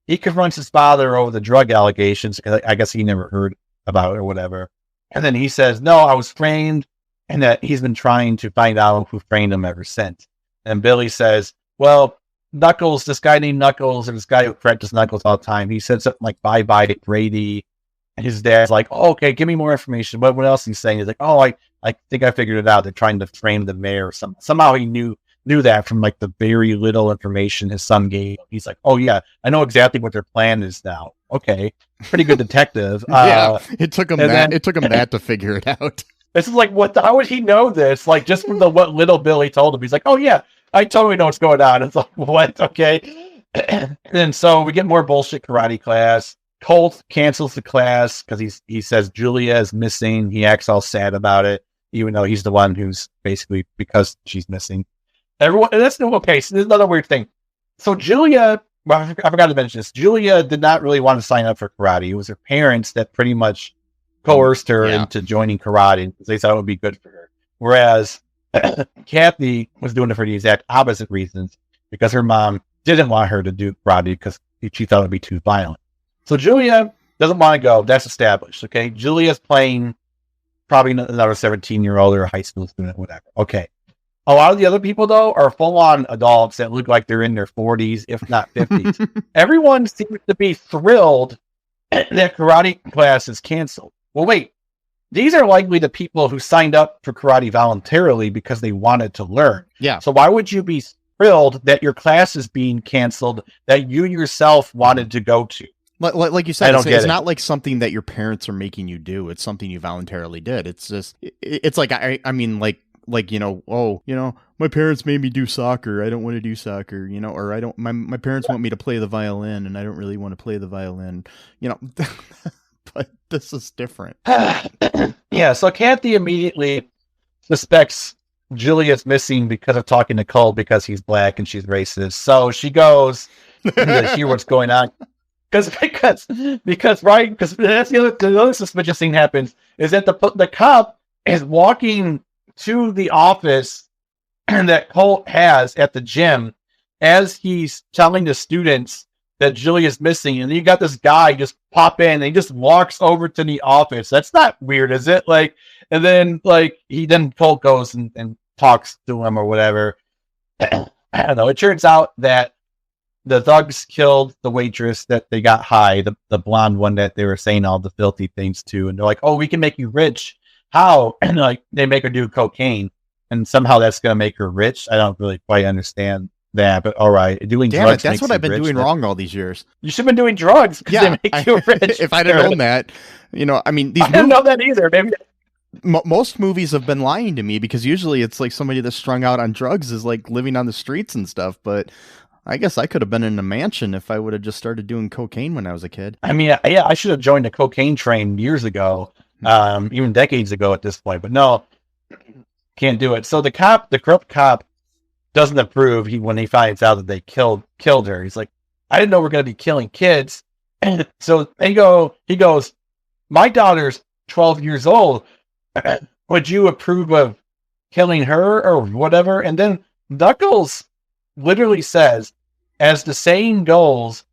He confronts his father over the drug allegations. I guess he never heard about it or whatever. And then he says, no, I was framed, and that he's been trying to find out who framed him ever since. And Billy says, well, Knuckles, this guy named Knuckles, and this guy who practiced Knuckles all the time, he said something like, bye-bye to Brady. And his dad's like, oh, okay, give me more information. What else he's saying? He's like, oh, I think I figured it out. They're trying to frame the mayor. Somehow he knew that from like the very little information his son gave. He's like, oh yeah, I know exactly what their plan is now. Okay, pretty good detective. Yeah, it took him that to figure it out. This is like, how would he know this? Like just from what little Billy told him, he's like, oh yeah, I totally know what's going on. It's like, what? Okay. And so we get more bullshit karate class. Colt cancels the class because he says Julia is missing. He acts all sad about it, even though he's the one who's basically, because she's missing. Everyone, and that's okay. So there's another weird thing. So Julia, well, I forgot to mention this. Julia did not really want to sign up for karate. It was her parents that pretty much coerced her into joining karate because they thought it would be good for her. Whereas Kathy was doing it for the exact opposite reasons, because her mom didn't want her to do karate because she thought it would be too violent. So Julia doesn't want to go. That's established. Okay. Julia's playing probably another 17-year-old or a high school student, whatever. Okay. A lot of the other people, though, are full-on adults that look like they're in their 40s, if not 50s. Everyone seems to be thrilled that karate class is canceled. Well, wait. These are likely the people who signed up for karate voluntarily because they wanted to learn. Yeah. So why would you be thrilled that your class is being canceled that you yourself wanted to go to? Like you said, it's not like something that your parents are making you do. It's something you voluntarily did. It's just, it's like, I mean, like, my parents made me do soccer. I don't want to do soccer, or my parents want me to play the violin and I don't really want to play the violin, but this is different. Yeah. So Kathy immediately suspects Julia's missing because of talking to Colt because he's black and she's racist. So she goes to hear what's going on. Because that's the other suspicious thing happens is that the cop is walking to the office that Colt has at the gym as he's telling the students that Julia's missing, and then you got this guy just pop in and he just walks over to the office. That's not weird, is it? And then Colt goes and talks to him or whatever. I don't know. It turns out that the thugs killed the waitress that they got high, the blonde one that they were saying all the filthy things to, and they're like, "Oh, we can make you rich." How? And they make her do cocaine, and somehow that's going to make her rich. I don't really quite understand that, but all right, doing drugs. That's what I've been doing wrong all these years. You should have been doing drugs because they make you rich. If I'd have known that, I mean, I didn't know that either. Maybe most movies have been lying to me because usually it's like somebody that's strung out on drugs is like living on the streets and stuff, but I guess I could have been in a mansion if I would have just started doing cocaine when I was a kid. I mean, yeah, I should have joined the cocaine train years ago, even decades ago at this point, but no, can't do it. So the corrupt cop doesn't approve when he finds out that they killed her. He's like, I didn't know we're going to be killing kids. And so he goes, my daughter's 12 years old. Would you approve of killing her or whatever? And then Knuckles literally says, as the saying goes,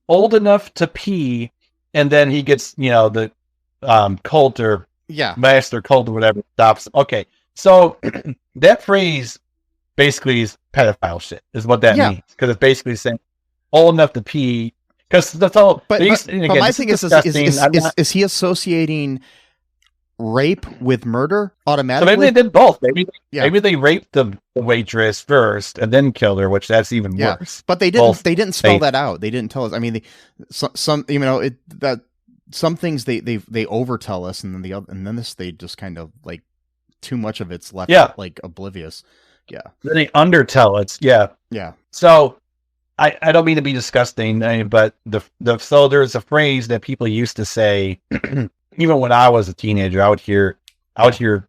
old enough to pee, and then he gets, the Colt or Master Colt or whatever stops. Okay, so that phrase basically is pedophile shit, is what that means, because it's basically saying old enough to pee. Because that's all. But my thing is he associating rape with murder automatically? So maybe they did both. Maybe they raped the waitress first and then killed her, which that's even worse. But they didn't. They didn't spell that out. They didn't tell us. I mean, some things they overtell us, and then this they just kind of like too much of it's left like oblivious. Yeah. Then they undertell it. Yeah. So I don't mean to be disgusting, but so there's a phrase that people used to say. Even when I was a teenager, I would hear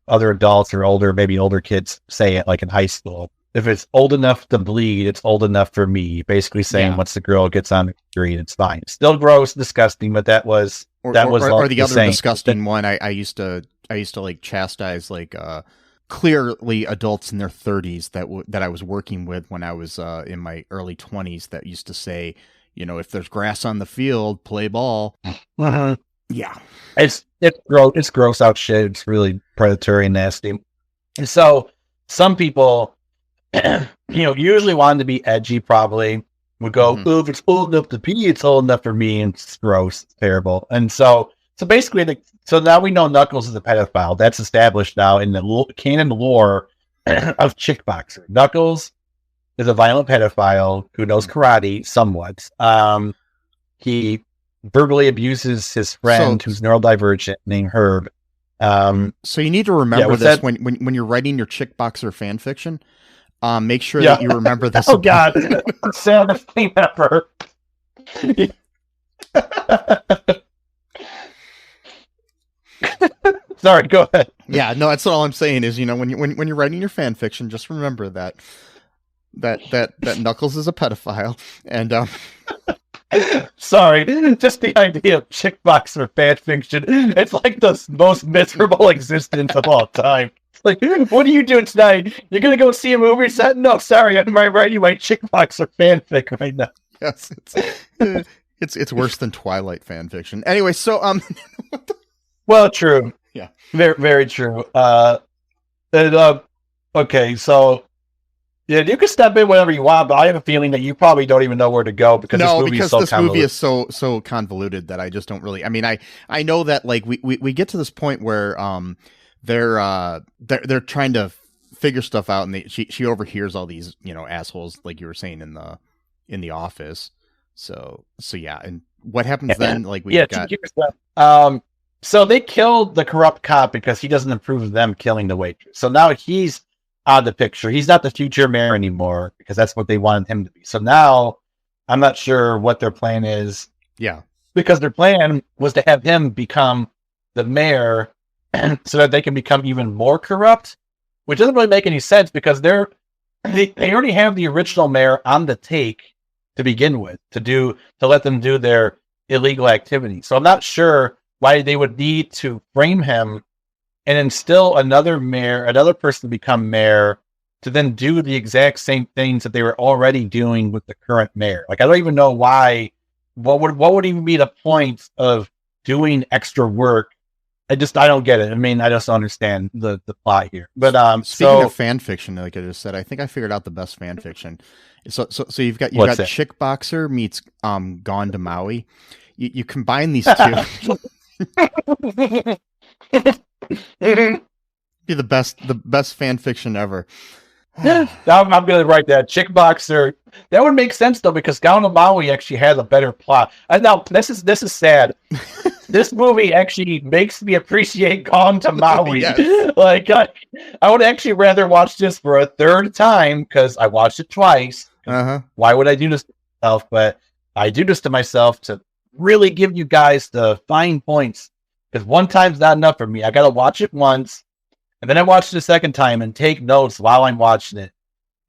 other adults or maybe older kids say it, like in high school. If it's old enough to bleed, it's old enough for me. Basically saying once the girl gets on the street, it's fine. It's still gross, disgusting, but that was the other disgusting one. I used to like chastise like clearly adults in their 30s that I was working with when I was in my early 20s that used to say, if there's grass on the field, play ball. Uh-huh. Yeah. It's gross out shit. It's really predatory and nasty. And so some people, usually wanting to be edgy probably would go, if it's old enough to pee, it's old enough for me, and it's gross, it's terrible. And so basically, so now we know Knuckles is a pedophile. That's established now in the canon lore of Chickboxer. Knuckles is a violent pedophile who knows karate somewhat. He verbally abuses his friend who's neurodivergent named Herb. So you need to remember this when you're writing your Chickboxer fan fiction. Make sure that you remember this. Oh God, sound of pepper. Sorry, go ahead. Yeah, no, that's all I'm saying is when you're writing your fan fiction, just remember that Knuckles is a pedophile and Sorry, just the idea of Chickboxer fan fiction. It's like the most miserable existence of all time. Like, what are you doing tonight? You're gonna go see a movie set? No, sorry, I'm writing my Chickboxer fanfic right now. Yes, it's worse than Twilight fan fiction. Anyway, so well, true. Yeah, very, very true. Okay, so yeah, you can step in whenever you want, but I have a feeling that you probably don't even know where to go because this movie is so convoluted that I just don't really. I mean, I know that like we get to this point where they're trying to figure stuff out, and she overhears all these assholes like you were saying in the office. So yeah, and what happens then? Like so they killed the corrupt cop because he doesn't approve of them killing the waitress. So now he's out of the picture. He's not the future mayor anymore because that's what they wanted him to be. So now I'm not sure what their plan is. Yeah, because their plan was to have him become the mayor so that they can become even more corrupt, which doesn't really make any sense because they already have the original mayor on the take to begin with to let them do their illegal activity. So I'm not sure why they would need to frame him and instill another person to become mayor to then do the exact same things that they were already doing with the current mayor. Like, I don't even know why. What would even be the point of doing extra work? I don't get it. I mean, I just don't understand the plot here. But speaking of fan fiction, like I just said, I think I figured out the best fan fiction. So you've got Chickboxer meets Gone to Maui. You combine these two. Be the best fan fiction ever. I'm gonna write that Chickboxer. That would make sense though because Gone to Maui actually has a better plot. Now this is sad. This movie actually makes me appreciate Gone to Maui. Yes. Like I would actually rather watch this for a third time because I watched it twice. Why would I do this to myself? But I do this to myself to really give you guys the fine points because one time's not enough for me. I gotta watch it once and then I watch it a second time and take notes while I'm watching it.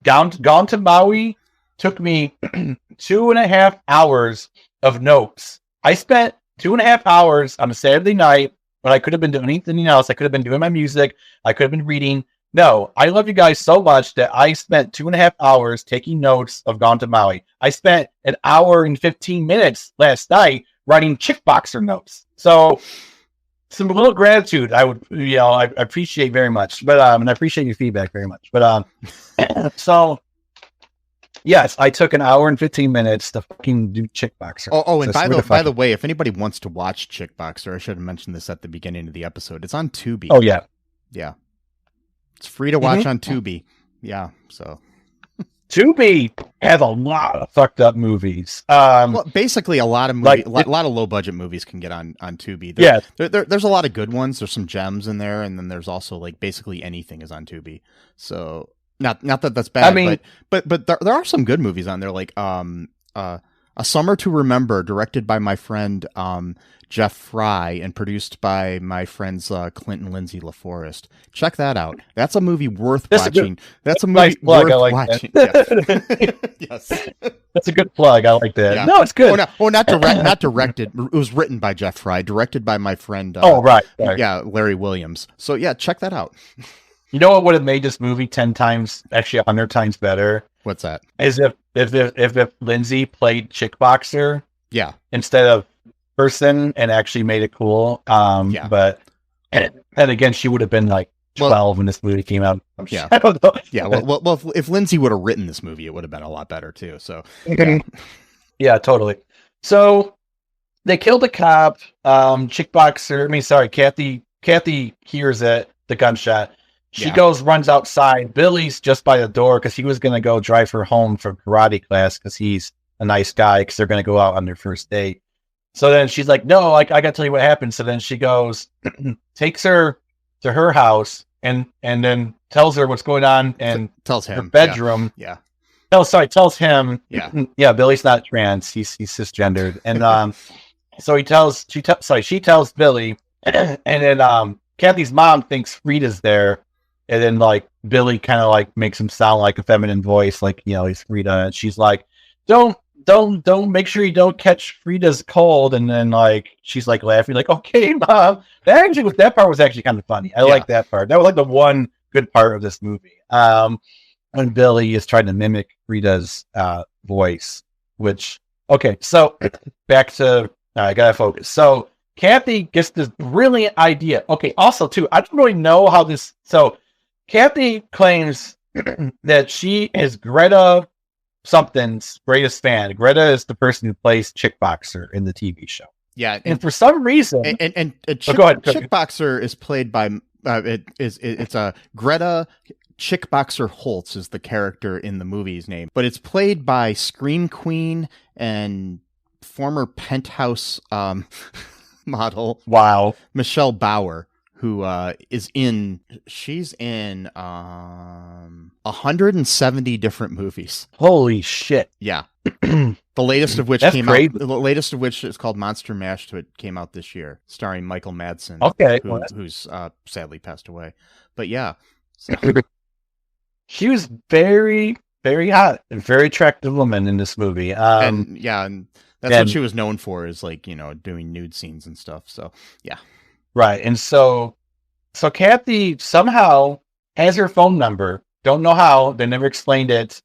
Gone to Maui took me 2.5 hours of notes. I spent 2.5 hours on a Saturday night when I could have been doing anything else. I could have been doing my music. I could have been reading. No, I love you guys so much that I spent 2.5 hours taking notes of Gone to Maui. I spent 1 hour and 15 minutes last night writing Chickboxer notes. So some little gratitude I would, I appreciate very much. But and I appreciate your feedback very much. But so yes, I took 1 hour and 15 minutes to fucking do Chickboxer. Oh, and by the way, if anybody wants to watch Chickboxer, I should have mentioned this at the beginning of the episode. It's on Tubi. Oh yeah. Yeah. It's free to watch on Tubi. Yeah, so Tubi has a lot of fucked up movies. Well, basically a lot of movies, a lot of low budget movies can get on Tubi. There's a lot of good ones. There's some gems in there, and then there's also like basically anything is on Tubi. So not that that's bad. I mean, but there are some good movies on there, like A Summer to Remember, directed by my friend Jeff Fry and produced by my friends Clint and Lindsay LaForest. Check that out. That's a movie worth watching. That's a movie worth watching. Yes. That's a good plug. I like that. Yeah. No, it's good. Not directed. It was written by Jeff Fry, directed by my friend. Right. Yeah, Larry Williams. So yeah, check that out. You know what would have made this movie 10 times, actually 100 times better? What's that? Is if Lindsay played Chickboxer, yeah, instead of person, and actually made it cool. Yeah. But and again, she would have been like 12 when this movie came out. Yeah, I don't know. Yeah. Well, if Lindsay would have written this movie, it would have been a lot better too. So yeah, totally. So they killed the cop. Kathy hears it, the gunshot. She runs outside. Billy's just by the door because he was going to go drive her home from karate class because he's a nice guy because they're going to go out on their first date. So then she's like, no, I got to tell you what happened. So then she goes, takes her to her house and then tells her what's going on and tells him her bedroom. Yeah. Tells him. Yeah. Yeah. Billy's not trans. He's cisgendered. And so she tells Billy and then Kathy's mom thinks Freida's there. And then like Billy kind of like makes him sound like a feminine voice, like, he's Freida. And she's like, don't make sure you don't catch Freida's cold. And then like, she's like laughing like, okay, mom. That part was actually kind of funny. I like that part. That was like the one good part of this movie. When Billy is trying to mimic Freida's voice, which, okay, so back to, I gotta focus. So Kathy gets this brilliant idea. Okay, also too, I don't really know how this, so Kathy claims that she is Greta something's greatest fan. Greta is the person who plays Chickboxer in the TV show. Yeah, and for some reason, go ahead. Chickboxer is played by it's a Greta Chickboxer Holtz is the character in the movie's name, but it's played by Scream Queen and former Penthouse model Michelle Bauer, who she's in 170 different movies. Holy shit. Yeah. The latest of which came out. The latest of which is called Monster Mash. It came out this year, starring Michael Madsen. Okay, who's sadly passed away. But yeah, so. She was very, very hot and very attractive woman in this movie. And that's what she was known for, is like, you know, doing nude scenes and stuff. So yeah, right. And so Kathy somehow has her phone number. Don't know how. They never explained it,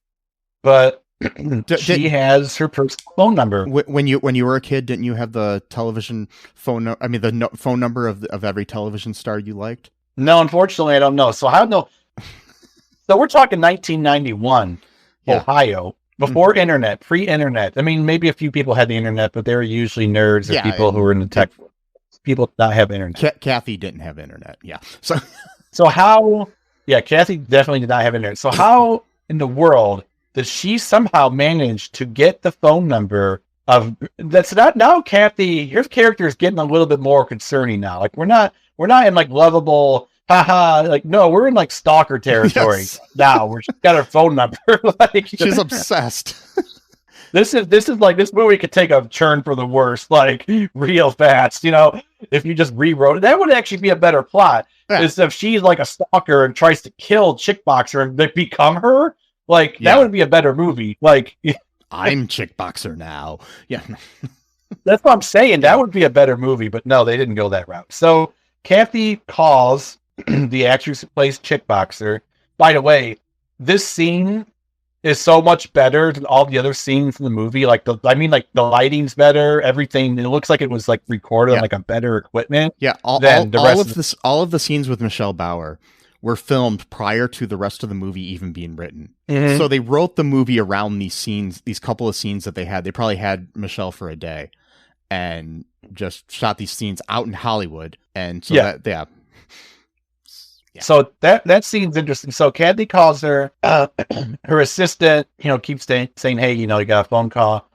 but. She has her personal phone number. When you were a kid, didn't you have the television phone? Phone number of every television star you liked? No, unfortunately, I don't know. So I don't know. So we're talking 1991, Ohio, before internet, pre-internet. I mean, maybe a few people had the internet, but they were usually nerds or people who were in the tech. People did not have internet. Kathy didn't have internet. Yeah. So how? Yeah, Kathy definitely did not have internet. So how in the world does she somehow manage to get the phone number of that's not now Kathy? Her character is getting a little bit more concerning now. Like we're not in like lovable, haha. Like no, we're in like stalker territory now. We're got her phone number. Like she's obsessed. This is like this movie could take a turn for the worse, like real fast. You know, if you just rewrote it, that would actually be a better plot. Yeah. Is if she's like a stalker and tries to kill Chickboxer and they become her. Like, that would be a better movie. Like, I'm Chickboxer now. Yeah. That's what I'm saying. That would be a better movie, but no, they didn't go that route. So, Kathy calls the actress who plays Chickboxer. By the way, this scene is so much better than all the other scenes in the movie. Like, the lighting's better, everything. It looks like it was, like, recorded on, like, a better equipment. Yeah, all of the scenes with Michelle Bauer were filmed prior to the rest of the movie even being written. Mm-hmm. So they wrote the movie around these scenes, these couple of scenes that they had. They probably had Michelle for a day and just shot these scenes out in Hollywood. And so So that scene's interesting. So Kathy calls her, her assistant, you know, keeps saying, hey, you know, you got a phone call.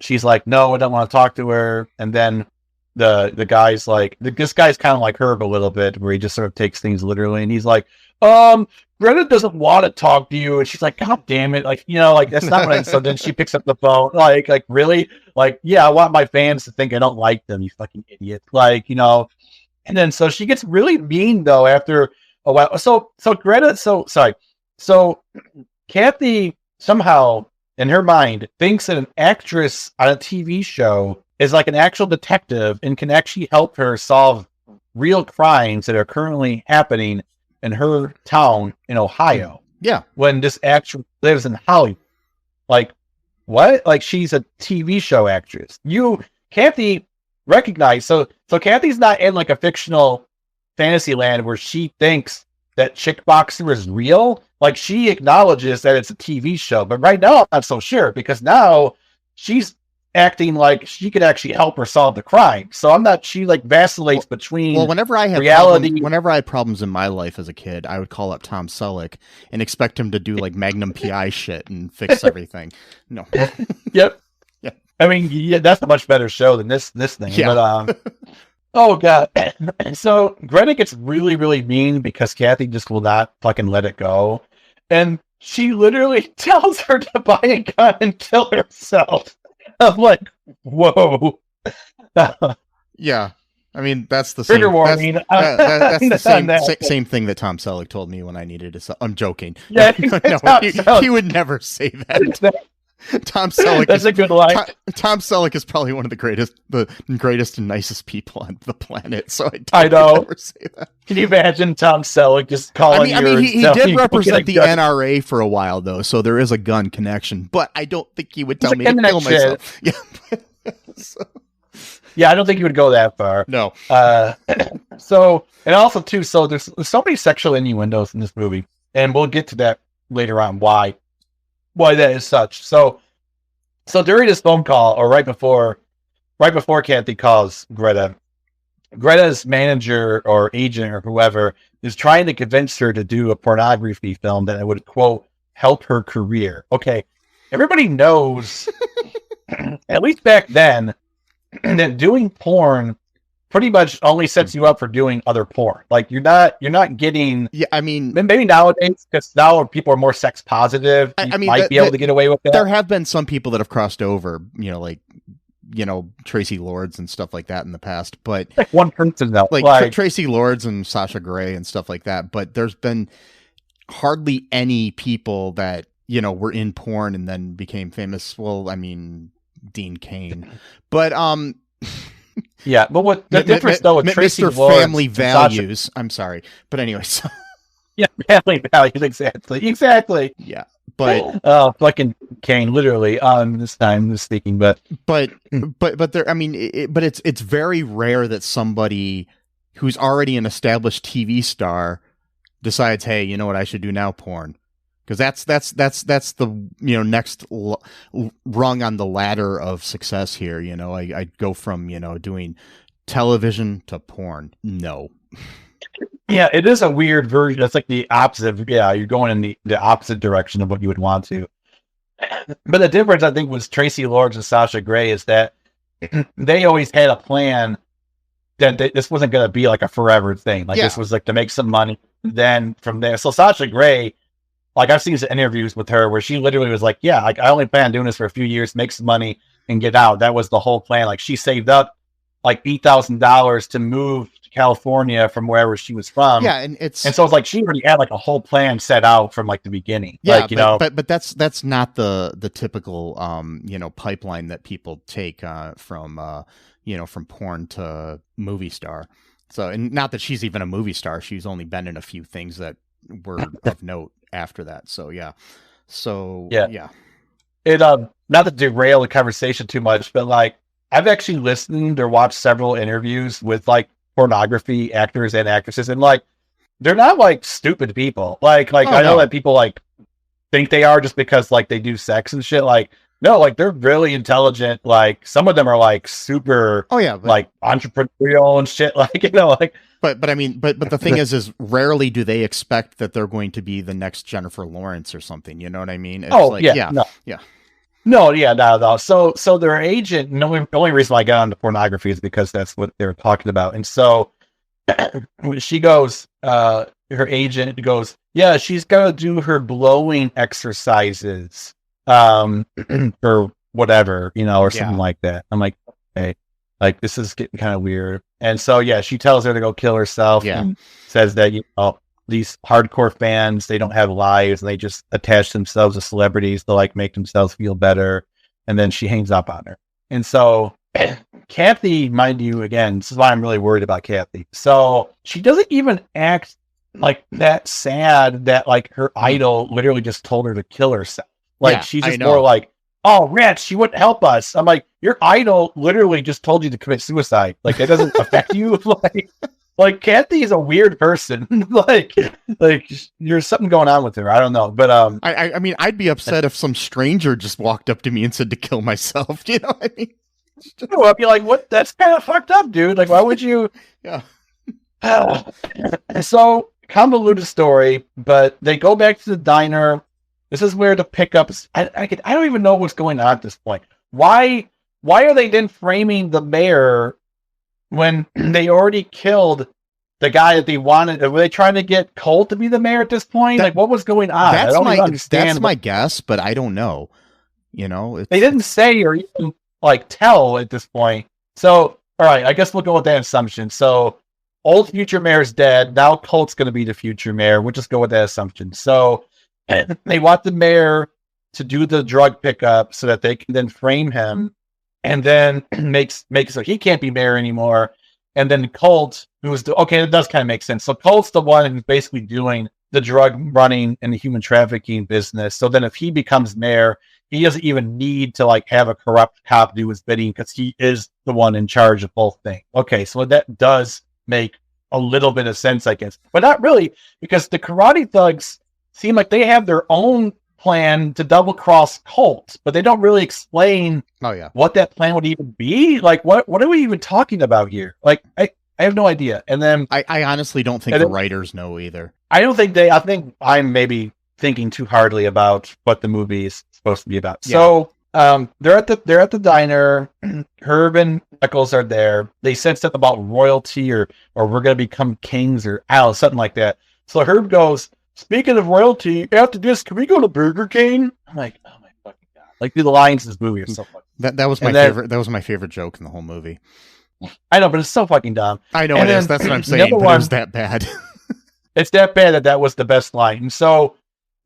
She's like, no, I don't want to talk to her. And then the guy's like, this guy's kind of like Herb a little bit, where he just sort of takes things literally, and he's like, Greta doesn't want to talk to you, and she's like, God damn it, like, you know, like that's not what I. So then she picks up the phone, like really, like, yeah, I want my fans to think I don't like them, you fucking idiot, like, you know. And then so she gets really mean though after a while. So Kathy somehow in her mind thinks that an actress on a TV show is like an actual detective and can actually help her solve real crimes that are currently happening in her town in Ohio. Yeah. When this actress lives in Hollywood. Like, what? Like, she's a TV show actress. Kathy recognized, so Kathy's not in like a fictional fantasy land where she thinks that Chickboxer is real. Like, she acknowledges that it's a TV show, but right now I'm not so sure, because now she's acting like she could actually help her solve the crime. So I'm not. She like vacillates between. Well, whenever I had problems in my life as a kid, I would call up Tom Selleck and expect him to do like Magnum PI shit and fix everything. No. Yep. Yeah. I mean, that's a much better show than this thing. Yeah. But oh god. So Greta gets really, really mean because Kathy just will not fucking let it go, and she literally tells her to buy a gun and kill herself. I'm like, whoa. Yeah. I mean, that's the trigger warning. That's the same thing that Tom Selleck told me when I needed to. I'm joking. Yeah, no, he would never say that. Tom Selleck. That's a good line. Tom Selleck is probably one of the greatest and nicest people on the planet. So I know. Never say that. Can you imagine Tom Selleck just calling? He did represent the NRA for a while, though, so there is a gun connection. But I don't think he would tell me to kill myself. Yeah. Yeah, I don't think he would go that far. No. So, and also too, so there's so many sexual innuendos in this movie, and we'll get to that later on. Why that is such. So during this phone call, or right before Kathy calls Greta's manager or agent or whoever is trying to convince her to do a pornography film that would, quote, help her career. Okay, everybody knows, at least back then, that doing porn pretty much only sets you up for doing other porn. Like you're not getting. Yeah, I mean, maybe nowadays, because now people are more sex positive. I mean, might be able to get away with that. There have been some people that have crossed over. Tracy Lords and stuff like that in the past, but like one person though, like Tracy Lords and Sasha Grey and stuff like that. But there's been hardly any people that were in porn and then became famous. Well, I mean, Dean Cain, but yeah, but what the difference though with Tracy Mr. Lords, Family Values, I'm sorry, but anyways, yeah, Family Values, exactly, yeah, but fucking Cain, literally, this time speaking, but there, I mean, but it's very rare that somebody who's already an established TV star decides, hey, you know what I should do now, porn. Because that's the next rung on the ladder of success here. I go from doing television to porn. No. Yeah, it is a weird version. It's like the opposite. Yeah, you're going in the opposite direction of what you would want to. But the difference, I think, was Tracy Lords and Sasha Grey is that they always had a plan that this wasn't going to be like a forever thing. Like this was like to make some money. Then from there, so Sasha Grey. Like, I've seen some interviews with her where she literally was like, yeah, like, I only plan on doing this for a few years, make some money, and get out. That was the whole plan. Like, she saved up, like, $8,000 to move to California from wherever she was from. Yeah, and so it's like she already had, like, a whole plan set out from, like, the beginning. Yeah, like, but that's not the typical, pipeline that people take from porn to movie star. So, and not that she's even a movie star. She's only been in a few things that were of note after that. So yeah. It not to derail the conversation too much, but like I've actually listened or watched several interviews with like pornography actors and actresses, and like they're not like stupid people. Like I know that people like think they are just because like they do sex and shit. Like no, like they're really intelligent. Like some of them are like super like entrepreneurial and shit. Like But I mean, but the thing is rarely do they expect that they're going to be the next Jennifer Lawrence or something. You know what I mean? It's No. So their agent. The only reason I got into pornography is because that's what they were talking about. And so she goes, her agent goes, yeah, she's gonna do her blowing exercises, or whatever, or something like that. I'm like, hey. Like, this is getting kind of weird. And so, yeah, she tells her to go kill herself. Yeah. And says that, these hardcore fans, they don't have lives. And they just attach themselves to celebrities to, like, make themselves feel better. And then she hangs up on her. And so, Kathy, mind you, again, this is why I'm really worried about Kathy. So, she doesn't even act, like, that sad that, like, her idol literally just told her to kill herself. Like, she's just more like, oh, Rich, she wouldn't help us. I'm like, your idol literally just told you to commit suicide. Like, that doesn't affect you. Like Kathy is a weird person. like there's something going on with her. I don't know. But I mean, I'd be upset if some stranger just walked up to me and said to kill myself. You know what I mean? I'd be like, what? That's kind of fucked up, dude. Like, why would you? Yeah. So convoluted story, but they go back to the diner. This is where the pickups. I don't even know what's going on at this point. Why are they then framing the mayor when they already killed the guy that they wanted? Were they trying to get Colt to be the mayor at this point? Like, what was going on? I don't even understand. That's my guess, but I don't know. They didn't say or even like tell at this point. So, all right, I guess we'll go with that assumption. So, old future mayor's dead. Now Colt's going to be the future mayor. We'll just go with that assumption. So, they want the mayor to do the drug pickup so that they can then frame him, and then makes so he can't be mayor anymore. And then Colt, okay, that does kind of make sense. So Colt's the one who's basically doing the drug running and the human trafficking business. So then if he becomes mayor, he doesn't even need to like have a corrupt cop do his bidding because he is the one in charge of both things. Okay, so that does make a little bit of sense, I guess, but not really, because the karate thugs seem like they have their own plan to double cross Colt, but they don't really explain what that plan would even be. Like, what are we even talking about here? Like, I have no idea. And then I honestly don't think the writers know either. I think I'm maybe thinking too hardly about what the movie is supposed to be about. Yeah. So they're at the diner. Herb and Knuckles are there. They said something about royalty or we're gonna become kings or something like that. So Herb goes, speaking of royalty, after this, can we go to Burger King? I'm like, oh my fucking god! Like the lines in this movie are so fucking. That was my favorite. That was my favorite joke in the whole movie. I know, but it's so fucking dumb. I know it is. That's what I'm saying. But it was that bad. It's that bad that was the best line. And so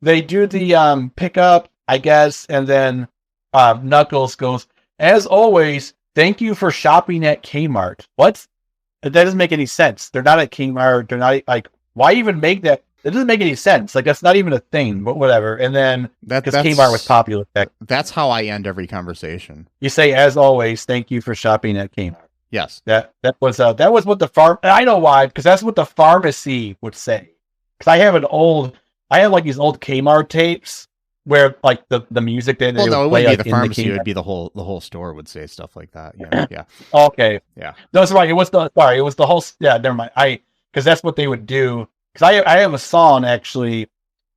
they do the pickup, I guess, and then Knuckles goes, as always, thank you for shopping at Kmart. What? That doesn't make any sense. They're not at Kmart. They're not like, why even make that? It doesn't make any sense. Like, that's not even a thing, but whatever. And then, because Kmart was popular. That's how I end every conversation. You say, as always, thank you for shopping at Kmart. Yes. That was what the I know why, because that's what the pharmacy would say. Because I have like these old Kmart tapes where like the music they it wouldn't be the pharmacy, it would be the whole store would say stuff like that. Yeah. Okay. Yeah. No, that's right. It was the whole, never mind. Because that's what they would do. Because I have a song actually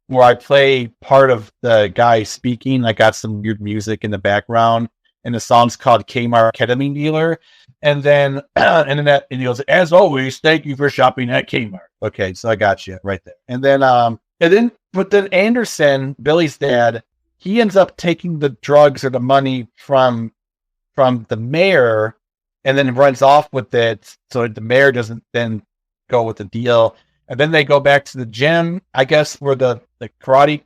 where I play part of the guy speaking. I got some weird music in the background, and the song's called Kmart Ketamine Dealer. And then and he goes, as always, thank you for shopping at Kmart. Okay, so I got you right there. And then Anderson, Billy's dad, he ends up taking the drugs or the money from the mayor, and then runs off with it. So the mayor doesn't then go with the deal. And then they go back to the gym, I guess, where the karate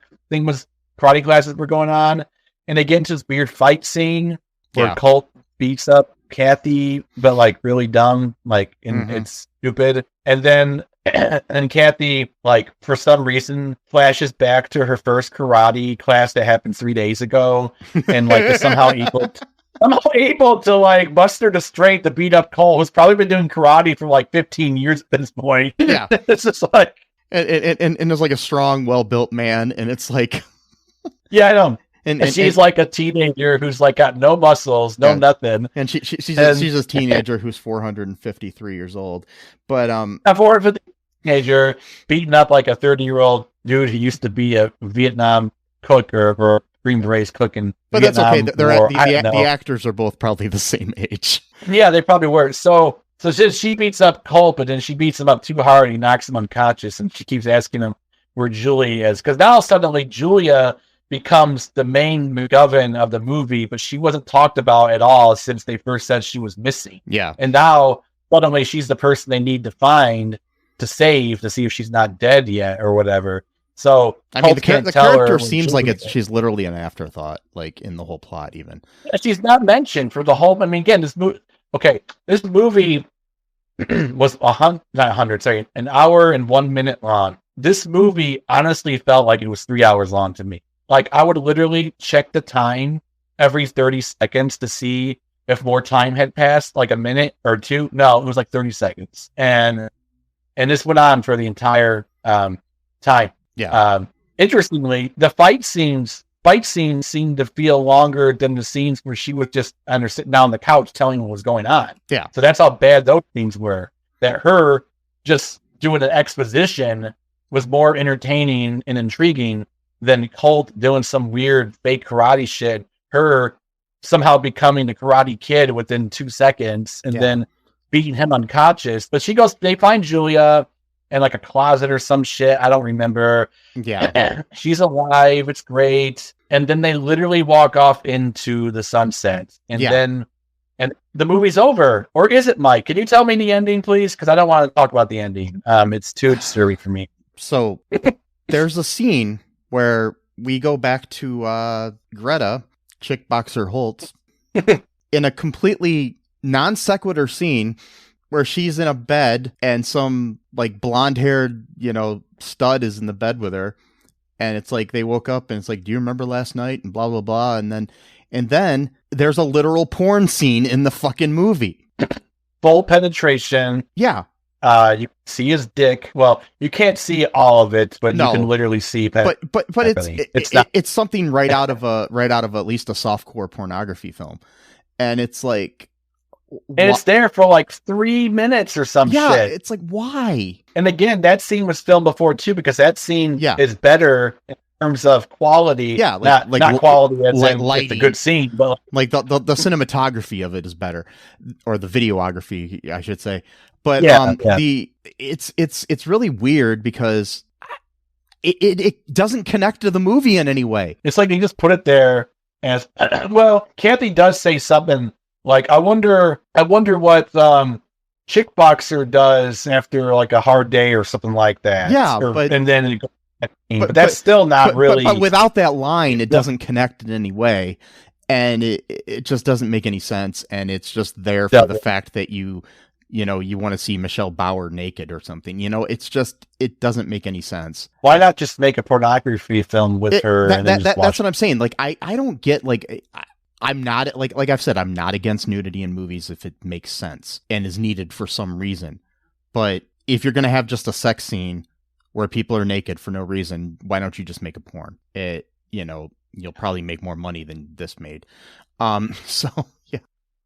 classes were going on, and they get into this weird fight scene where Colt beats up Kathy, but like really dumb, like it's stupid. And then Kathy, like for some reason, flashes back to her first karate class that happened 3 days ago, and like is somehow able to like muster the strength to beat up Cole, who's probably been doing karate for like 15 years at this point. Yeah, it's just like and there's like a strong, well-built man, and it's like, yeah, I know. And she's like a teenager who's like got no muscles, nothing. And she's a teenager who's 453 years old. But a 450 teenager beating up like a 30-year-old dude who used to be a Vietnam cook or Green Berets cooking. But Vietnam, that's okay. The actors are both probably the same age. Yeah, they probably were. So she beats up Colt, but then she beats him up too hard. He knocks him unconscious, and she keeps asking him where Julia is, because now suddenly Julia becomes the main McGovern of the movie, but she wasn't talked about at all since they first said she was missing. Yeah. And now suddenly she's the person they need to find to save to see if she's not dead yet or whatever. So I mean, the character seems like she's literally an afterthought, like in the whole plot even. She's not mentioned for the whole, I mean, again, this movie was an hour and 1 minute long. This movie honestly felt like it was 3 hours long to me. Like, I would literally check the time every 30 seconds to see if more time had passed, like a minute or two. No, it was like 30 seconds. And this went on for the entire time. Yeah. Interestingly, the fight scenes seemed to feel longer than the scenes where she was just sitting down on the couch telling what was going on. Yeah. So that's how bad those scenes were. That her just doing an exposition was more entertaining and intriguing than Colt doing some weird fake karate shit. Her somehow becoming the Karate Kid within 2 seconds and then beating him unconscious. But they find Julia in like a closet or some shit. I don't remember. Yeah. She's alive. It's great. And then they literally walk off into the sunset. And then the movie's over. Or is it, Mike? Can you tell me the ending, please? Because I don't want to talk about the ending. It's too disturbing for me. So there's a scene where we go back to Greta Chickboxer Holtz in a completely non sequitur scene where she's in a bed and some like blonde haired, stud is in the bed with her. And it's like they woke up and it's like, do you remember last night? And blah, blah, blah. And then there's a literal porn scene in the fucking movie. Full penetration. Yeah. You see his dick. Well, you can't see all of it, but you can literally see. But it's something right out of at least a softcore pornography film, and it's like, and it's there for like 3 minutes or some shit. Yeah, it's like, why? And again, that scene was filmed before too, because that scene is better in terms of quality. Yeah, not quality as in it's a good scene, but like the cinematography of it is better, or the videography, I should say. But it's really weird because it doesn't connect to the movie in any way. It's like they just put it there as well. Kathy does say something like, "I wonder what Chickboxer does after like a hard day or something like that." Yeah, but that's still not really. But without that line, it doesn't connect in any way, and it just doesn't make any sense. And it's just there for the fact that you want to see Michelle Bauer naked or something. It's just, it doesn't make any sense. Why not just make a pornography film with her? That's what I'm saying. Like, I don't get, like, I'm not, like I've said, I'm not against nudity in movies if it makes sense and is needed for some reason. But if you're going to have just a sex scene where people are naked for no reason, why don't you just make a porn? You'll probably make more money than this made. So, yeah.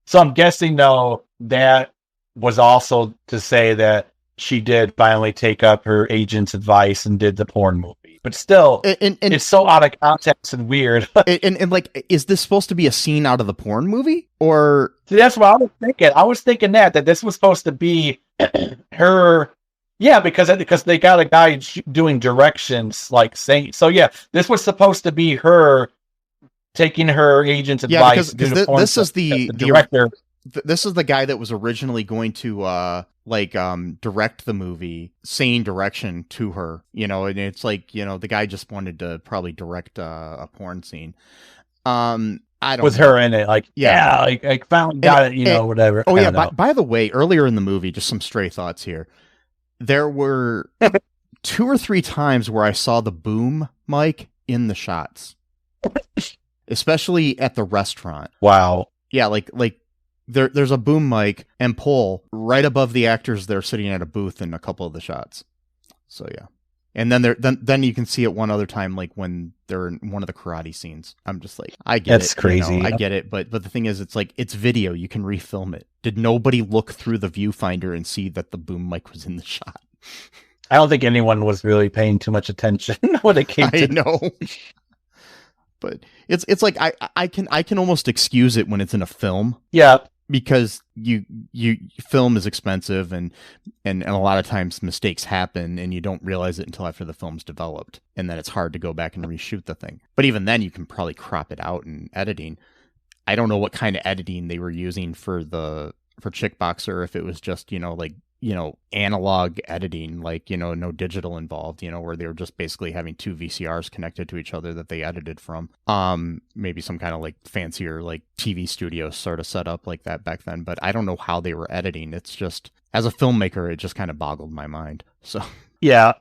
So I'm guessing, though, that was also to say that she did finally take up her agent's advice and did the porn movie. But still, it's so out of context and weird. and like, is this supposed to be a scene out of the porn movie? Or see, that's what I was thinking. I was thinking that this was supposed to be her. Yeah, because they got a guy doing directions, like saying. So yeah, this was supposed to be her taking her agent's advice. Because this is the director. This is the guy that was originally going to direct the movie, saying direction to her, and it's like, the guy just wanted to probably direct a porn scene. I don't with know. Her in it, like I found got it, whatever. Oh yeah, by the way, earlier in the movie, just some stray thoughts here. There were 2 or 3 times where I saw the boom mic in the shots, especially at the restaurant. Wow. Yeah, like. There's a boom mic and pole right above the actors that are sitting at a booth in a couple of the shots. So yeah, and then you can see it one other time, like when they're in one of the karate scenes. I'm just like, I get it. That's crazy. I get it, but the thing is, it's like, it's video. You can refilm it. Did nobody look through the viewfinder and see that the boom mic was in the shot? I don't think anyone was really paying too much attention when it came to. I know. But it's like I can almost excuse it when it's in a film. Yeah. Because you film is expensive and a lot of times mistakes happen and you don't realize it until after the film's developed, and then it's hard to go back and reshoot the thing. But even then you can probably crop it out in editing. I don't know what kind of editing they were using for Chickboxer, if it was just, analog editing, like, no digital involved, where they were just basically having 2 VCRs connected to each other that they edited from. Maybe some kind of like fancier like TV studio sort of setup like that back then, but I don't know how they were editing. It's just, as a filmmaker, it just kind of boggled my mind. So yeah.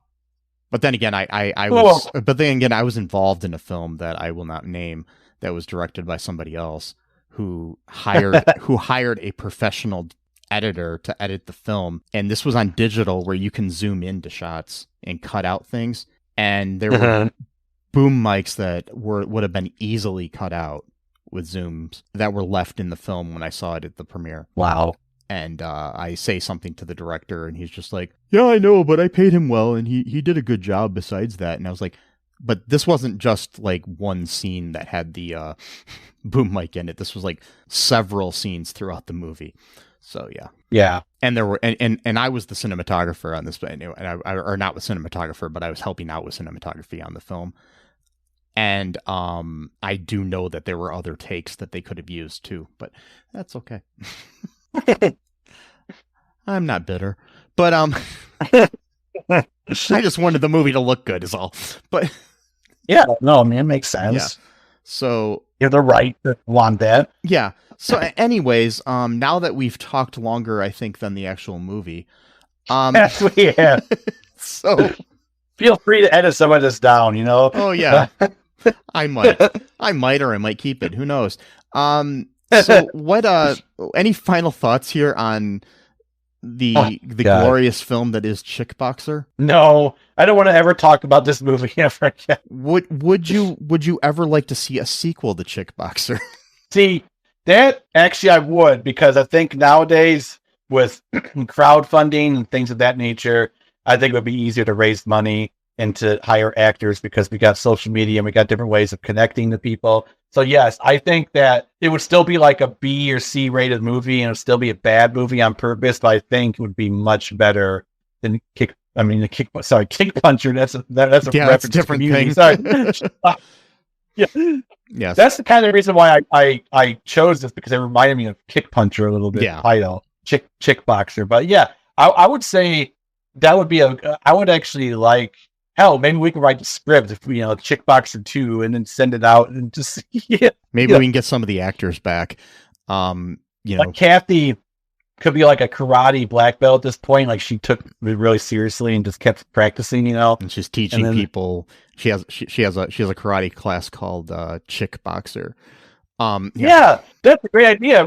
But then again, I was involved in a film that I will not name that was directed by somebody else who hired a professional editor to edit the film, and this was on digital where you can zoom into shots and cut out things, and there were boom mics that would have been easily cut out with zooms that were left in the film when I saw it at the premiere. Wow. And I say something to the director and he's just like, yeah, I know, but I paid him well and he did a good job besides that. And I was like, but this wasn't just like one scene that had the boom mic in it. This was like several scenes throughout the movie. So yeah. And there were, and I was the cinematographer on this, but or not the cinematographer, but I was helping out with cinematography on the film. And I do know that there were other takes that they could have used too, but that's okay. I'm not bitter, but I just wanted the movie to look good is all. But Yeah, no, man, makes sense. Yeah. So you have the right to want that. Yeah. So anyways, now that we've talked longer, I think, than the actual movie. Yes, we have. So feel free to edit some of this down, you know? Oh, yeah. I might, or I might keep it. Who knows? So what, any final thoughts here on the glorious film that is Chickboxer? No, I don't want to ever talk about this movie ever again. Would you ever like to see a sequel to Chickboxer? See, that actually I would, because I think nowadays with crowdfunding and things of that nature, I think it would be easier to raise money and to hire actors because we got social media and we got different ways of connecting to people. So yes, I think that it would still be like a B or C rated movie and it would still be a bad movie on purpose, but I think it would be much better than Kick Puncher. That's a that's a different thing. Sorry. Yeah. Yes. That's the kind of reason why I chose this, because it reminded me of Kick Puncher a little bit. Yeah. Title. Chickboxer. But yeah, I would say that would be I would actually like, hell, maybe we can write the script if Chickboxer 2 and then send it out and just maybe we can get some of the actors back. Like Kathy could be like a karate black belt at this point. Like she took it really seriously and just kept practicing, and she's teaching people. She has a karate class called Chickboxer. Yeah, that's a great idea.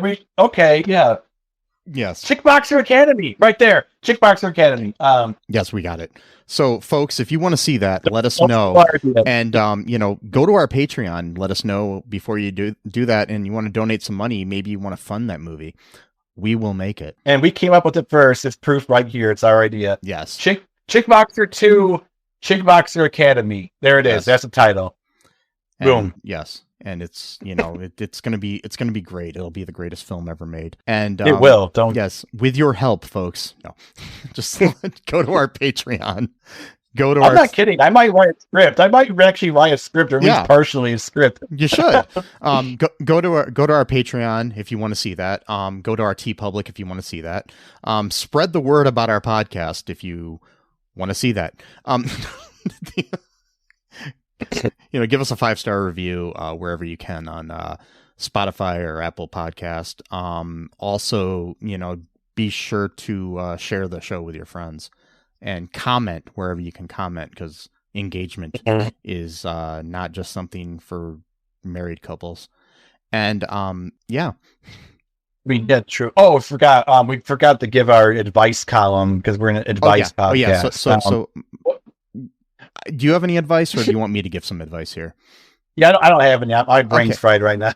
Yes. Chickboxer Academy, right there. Chickboxer Academy. Yes, we got it. So, folks, if you want to see that, let us know. And, go to our Patreon. Let us know before you do that. And you want to donate some money. Maybe you want to fund that movie. We will make it. And we came up with it first. It's proof right here. It's our idea. Yes. Chickboxer 2, Chickboxer Academy. There it is. Yes. That's the title. Boom. Yes. And it's it's gonna be great. It'll be the greatest film ever made, and it will. With your help, folks. No, just go to our Patreon. I'm not kidding. I might write a script. I might actually write a script, or at least partially a script. You should. Go to our Patreon if you want to see that. Go to our TeePublic if you want to see that. Spread the word about our podcast if you want to see that. Give us a 5-star review wherever you can on Spotify or Apple Podcast. Also, be sure to share the show with your friends and comment wherever you can comment, because engagement is not just something for married couples. And yeah. True. Oh, we forgot to give our advice column, because we're in an advice podcast. Oh yeah. So do you have any advice, or do you want me to give some advice here? Yeah, I don't have any. My brain's fried right now.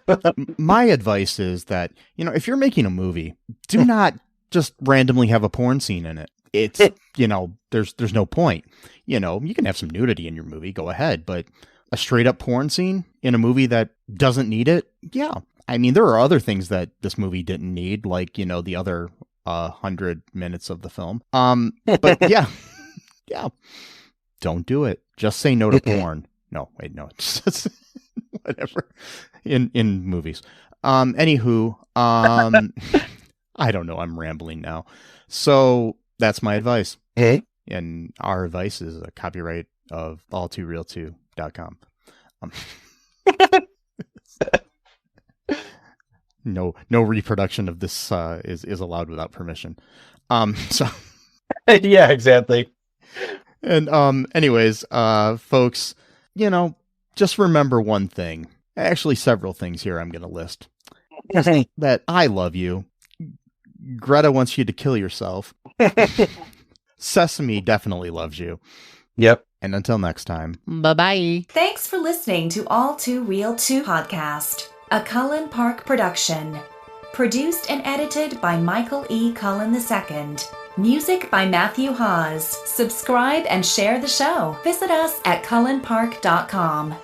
My advice is that, if you're making a movie, do not just randomly have a porn scene in it. It's, there's no point. You can have some nudity in your movie, go ahead, but a straight up porn scene in a movie that doesn't need it, yeah. I mean, there are other things that this movie didn't need, like, the other 100 minutes of the film. But yeah. Yeah. Don't do it. Just say no to porn. No, wait, no. Just whatever. In movies. Anywho, I don't know. I'm rambling now. So that's my advice. Hey. And our advice is a copyright of all2reeltoo.com. No reproduction of this is allowed without permission. So yeah, exactly. And anyways, folks, just remember one thing. Actually, several things here I'm going to list. That I love you. Greta wants you to kill yourself. Sesame definitely loves you. Yep. And until next time, bye-bye. Thanks for listening to All2ReelToo podcast, a Cullen Park production. Produced and edited by Michael E. Cullen II. Music by Matthew Hawes. Subscribe and share the show. Visit us at cullenpark.com.